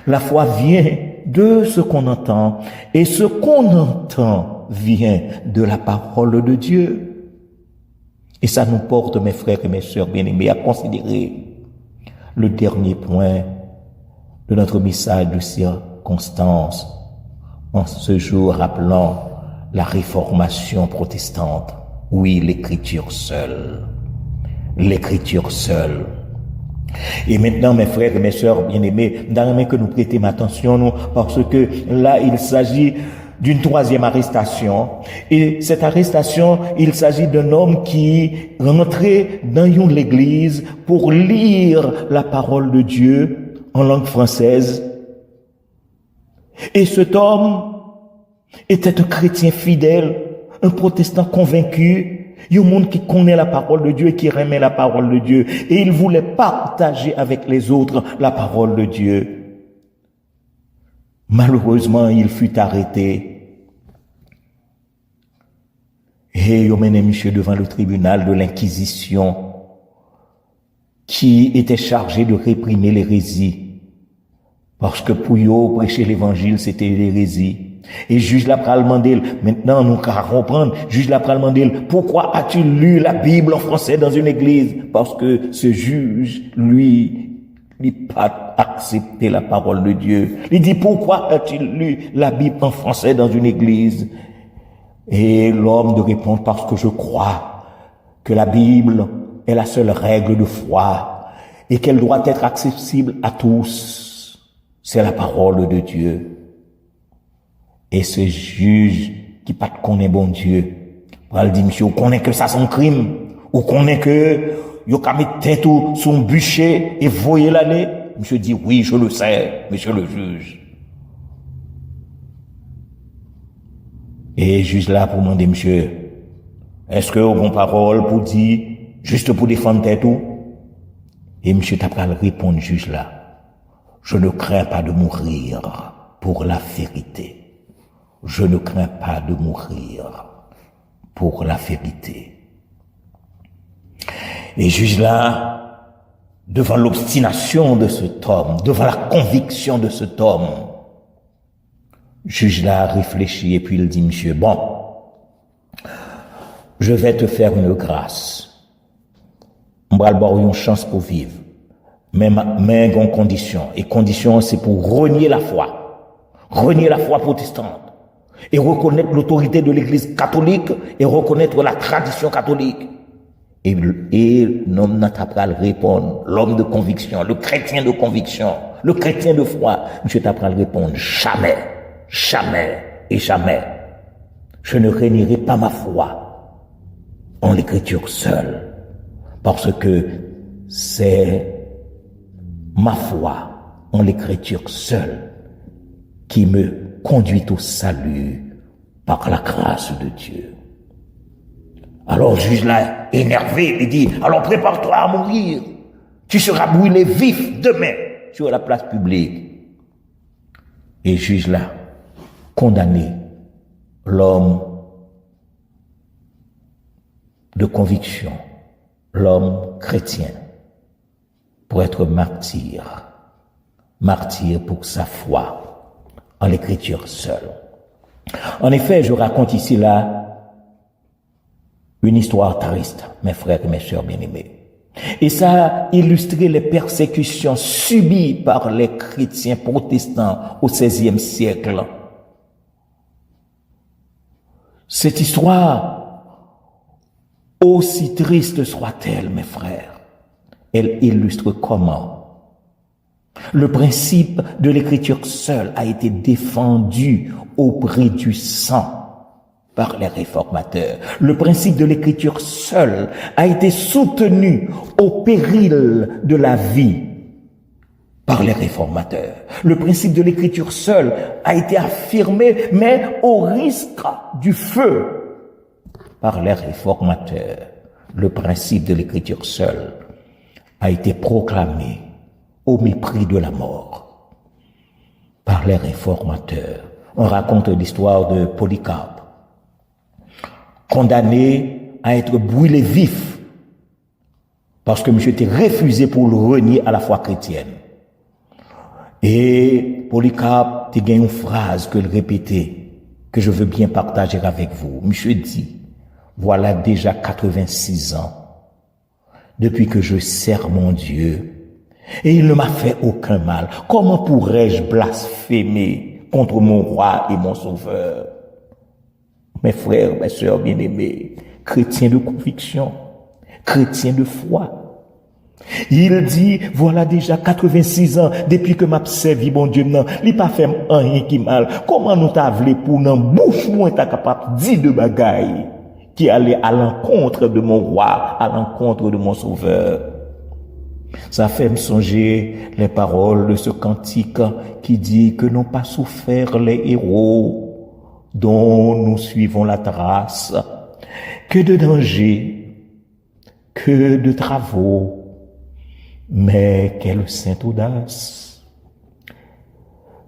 G: La foi vient de ce qu'on entend. Et ce qu'on entend vient de la parole de Dieu. Et ça nous porte, mes frères et mes sœurs bien-aimés, à considérer le dernier point de notre message de circonstance en ce jour rappelant la réformation protestante. Oui, l'écriture seule. L'écriture seule. Et maintenant, mes frères et mes sœurs bien-aimés, j'aimerais que nous prêtions attention, nous, parce que là, il s'agit d'une troisième arrestation. Et cette arrestation, il s'agit d'un homme qui rentrait dans l'église pour lire la parole de Dieu en langue française. Et cet homme était un chrétien fidèle, un protestant convaincu, un monde qui connaît la parole de Dieu et qui remet la parole de Dieu. Et il voulait partager avec les autres la parole de Dieu. Malheureusement, il fut arrêté. Et il mené monsieur devant le tribunal de l'Inquisition qui était chargé de réprimer l'hérésie Parce que pour eux, prêcher l'évangile, c'était l'hérésie. Et juge la pral mandel, maintenant nous qu'à comprendre, juge la pral mandel, pourquoi as-tu lu la Bible en français dans une église? Parce que ce juge, lui, n'a pas accepté la parole de Dieu. Il dit, pourquoi as-tu lu la Bible en français dans une église? Et l'homme de répondre, parce que je crois que la Bible est la seule règle de foi et qu'elle doit être accessible à tous. C'est la parole de Dieu. Et ce juge qui pas connaît bon Dieu, il dit, monsieur, on connaît que ça c'est un crime, ou connaît que yo ka mettre tête ou son bûcher et voyer l'année. Monsieur dit, oui, je le sais, monsieur le juge. Et juge là pour demander, monsieur, est-ce que on parole pour dire, juste pour défendre tête ou? Et monsieur t'a pas répondre, juge là, je ne crains pas de mourir pour la vérité. Je ne crains pas de mourir pour la vérité. Et juge là, devant l'obstination de cet homme, devant la conviction de cet homme, juge là réfléchit et puis il dit, monsieur, bon, je vais te faire une grâce. On va avoir une chance pour vivre. Mais en condition. Et condition, c'est pour renier la foi. Renier la foi protestante. Et reconnaître l'autorité de l'Église catholique et reconnaître la tradition catholique. Et l'homme n'a pas à répondre, l'homme de conviction, le chrétien de conviction, le chrétien de foi, monsieur n'a pas à répondre, jamais, jamais et jamais. Je ne réunirai pas ma foi en l'écriture seule, parce que c'est ma foi en l'écriture seule qui me conduit au salut par la grâce de Dieu. Alors le juge là, énervé, il dit, alors prépare-toi à mourir. Tu seras brûlé vif demain sur la place publique. Et le juge là, condamné l'homme de conviction, l'homme chrétien, pour être martyr. Martyr pour sa foi en l'écriture seule. En effet, je raconte ici là une histoire triste, mes frères et mes sœurs bien-aimés. Et ça a illustré les persécutions subies par les chrétiens protestants au XVIe siècle. Cette histoire, aussi triste soit-elle, mes frères, elle illustre comment le principe de l'écriture seule a été défendu au prix du sang par les réformateurs. Le principe de l'écriture seule a été soutenu au péril de la vie par les réformateurs. Le principe de l'écriture seule a été affirmé, mais au risque du feu par les réformateurs. Le principe de l'écriture seule a été proclamé au mépris de la mort par les réformateurs. On raconte l'histoire de Polycarpe, condamné à être brûlé vif parce que monsieur était refusé pour le renier à la foi chrétienne. Et Polycarpe a une phrase que il répétait, que je veux bien partager avec vous. Monsieur dit, voilà déjà 86 ans depuis que je sers mon Dieu et il ne m'a fait aucun mal. Comment pourrais-je blasphémer contre mon roi et mon sauveur? Mes frères, mes sœurs bien-aimés, chrétiens de conviction, chrétiens de foi. Il dit, voilà déjà 86 ans depuis que m'a servi bon Dieu, non, il pas fait rien qui mal. Comment nous t'avons pour nan bouche moins t'as capable de dire de bagaille qui allait à l'encontre de mon roi, à l'encontre de mon sauveur? Ça fait me songer les paroles de ce cantique qui dit que n'ont pas souffert les héros dont nous suivons la trace, que de dangers, que de travaux, mais quelle sainte audace,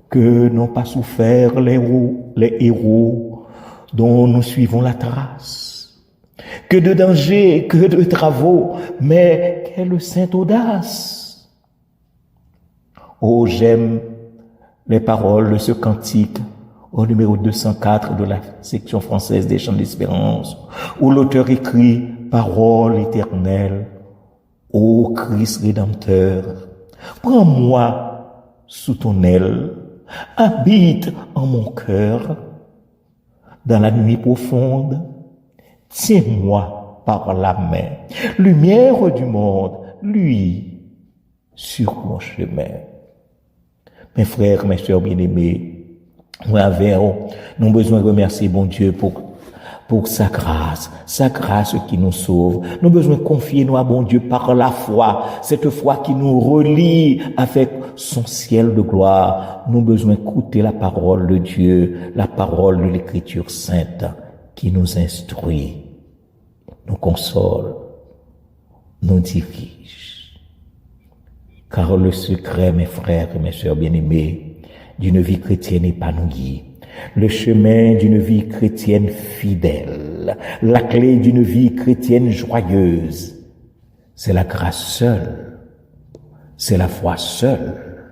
G: que n'ont pas souffert les héros dont nous suivons la trace. Que de dangers, que de travaux, mais quelle sainte audace. Oh, j'aime les paroles de ce cantique au numéro 204 de la section française des Chants d'Espérance, où l'auteur écrit « Parole éternelle, ô Christ Rédempteur, prends-moi sous ton aile, habite en mon cœur, dans la nuit profonde, tiens-moi par la main, lumière du monde, lui, sur mon chemin. » Mes frères, mes sœurs bien-aimés, nous avons besoin de remercier bon Dieu pour sa grâce qui nous sauve. Nous avons besoin de confier nous à bon Dieu par la foi, cette foi qui nous relie avec son ciel de gloire. Nous avons besoin d'écouter la parole de Dieu, la parole de l'Écriture sainte qui nous instruit, nous console, nous dirige. Car le secret, mes frères et mes sœurs bien-aimés, d'une vie chrétienne épanouie, le chemin d'une vie chrétienne fidèle, la clé d'une vie chrétienne joyeuse, c'est la grâce seule, c'est la foi seule,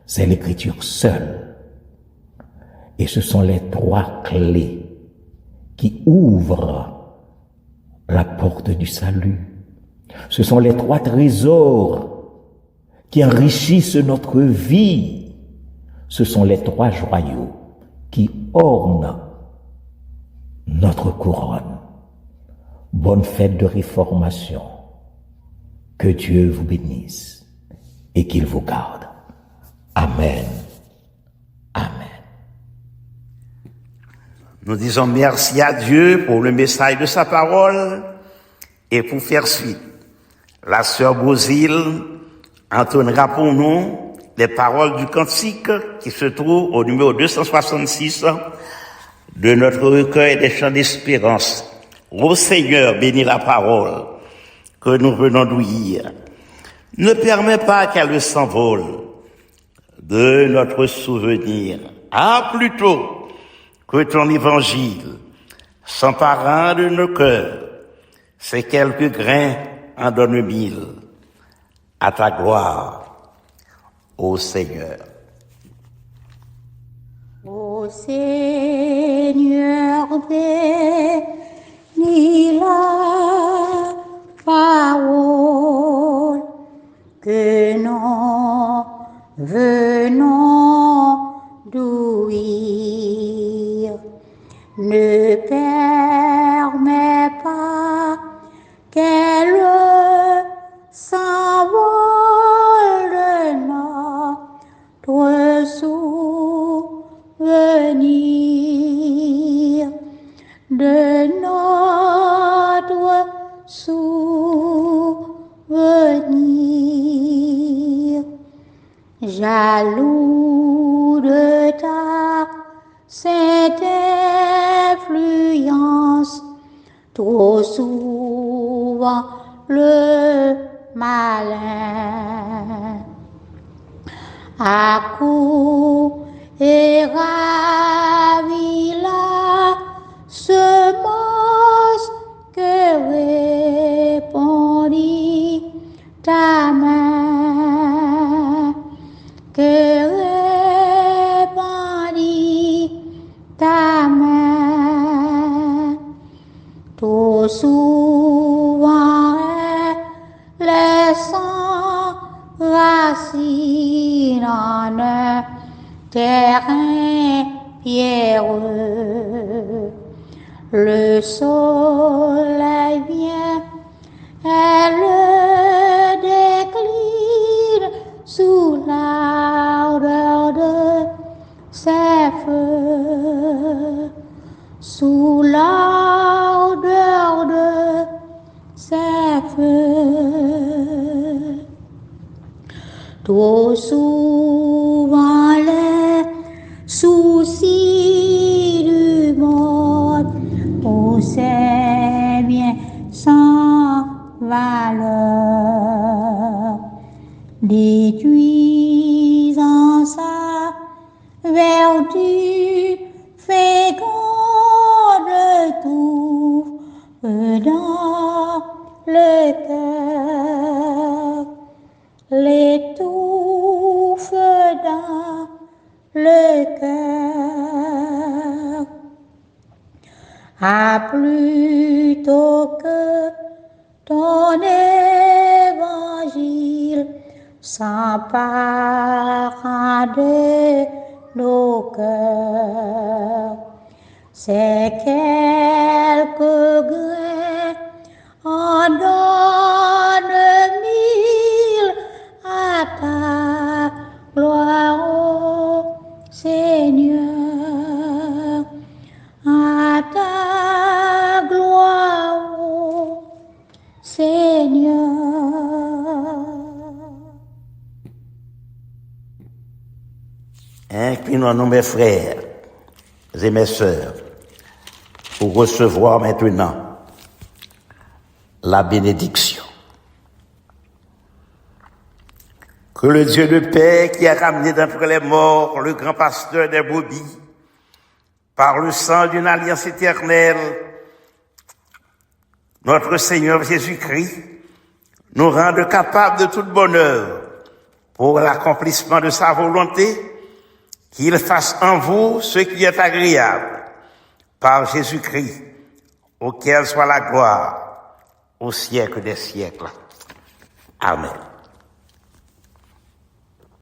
G: c'est l'écriture seule. Et ce sont les trois clés qui ouvrent la porte du salut. Ce sont les trois trésors qui enrichissent notre vie. Ce sont les trois joyaux qui ornent notre couronne. Bonne fête de réformation. Que Dieu vous bénisse et qu'il vous garde. Amen. Amen.
B: Nous disons merci à Dieu pour le message de sa parole et pour faire suite. La sœur Bozile entonnera pour nous les paroles du cantique qui se trouve au numéro 266 de notre recueil des chants d'espérance. Ô Seigneur, bénis la parole que nous venons d'ouïr. Ne permets pas qu'elle s'envole de notre souvenir. Ah, plutôt que ton évangile s'emparant de nos cœurs, ces quelques grains en donnent 1000 à ta gloire. Ô Seigneur.
A: Ô Seigneur, bénis la parole que nous venons d'ouïr. Ne permets pas qu'elle s'envole de notre souvenir, de notre souvenir. Jaloux de ta sainte influence, trop souvent le malin accourt et ravit la semence que répandit ta main, que répandit ta main. Trop souvent laissant racine en un terrain pierreux. Le soleil vient, elle décline sous l'ardeur de ses feux, sous l'ardeur de ses feux. Trop souvent les soucis du monde pour ses biens sans valeur, détruisant sa vertu féconde, tout dans le cœur, l'étouffe dans le cœur, a plutôt que ton évangile s'emparera de nos cœurs. C'est quelques grains en donne mille à ta gloire, ô Seigneur, à ta gloire, ô Seigneur.
B: Inclinons-nous, mes frères et mes sœurs, pour recevoir maintenant la bénédiction. Que le Dieu de paix qui a ramené d'entre les morts le grand pasteur des brebis, par le sang d'une alliance éternelle, notre Seigneur Jésus-Christ, nous rende capables de tout bonheur pour l'accomplissement de sa volonté, qu'il fasse en vous ce qui est agréable, par Jésus-Christ, auquel soit la gloire au siècle des siècles. Amen.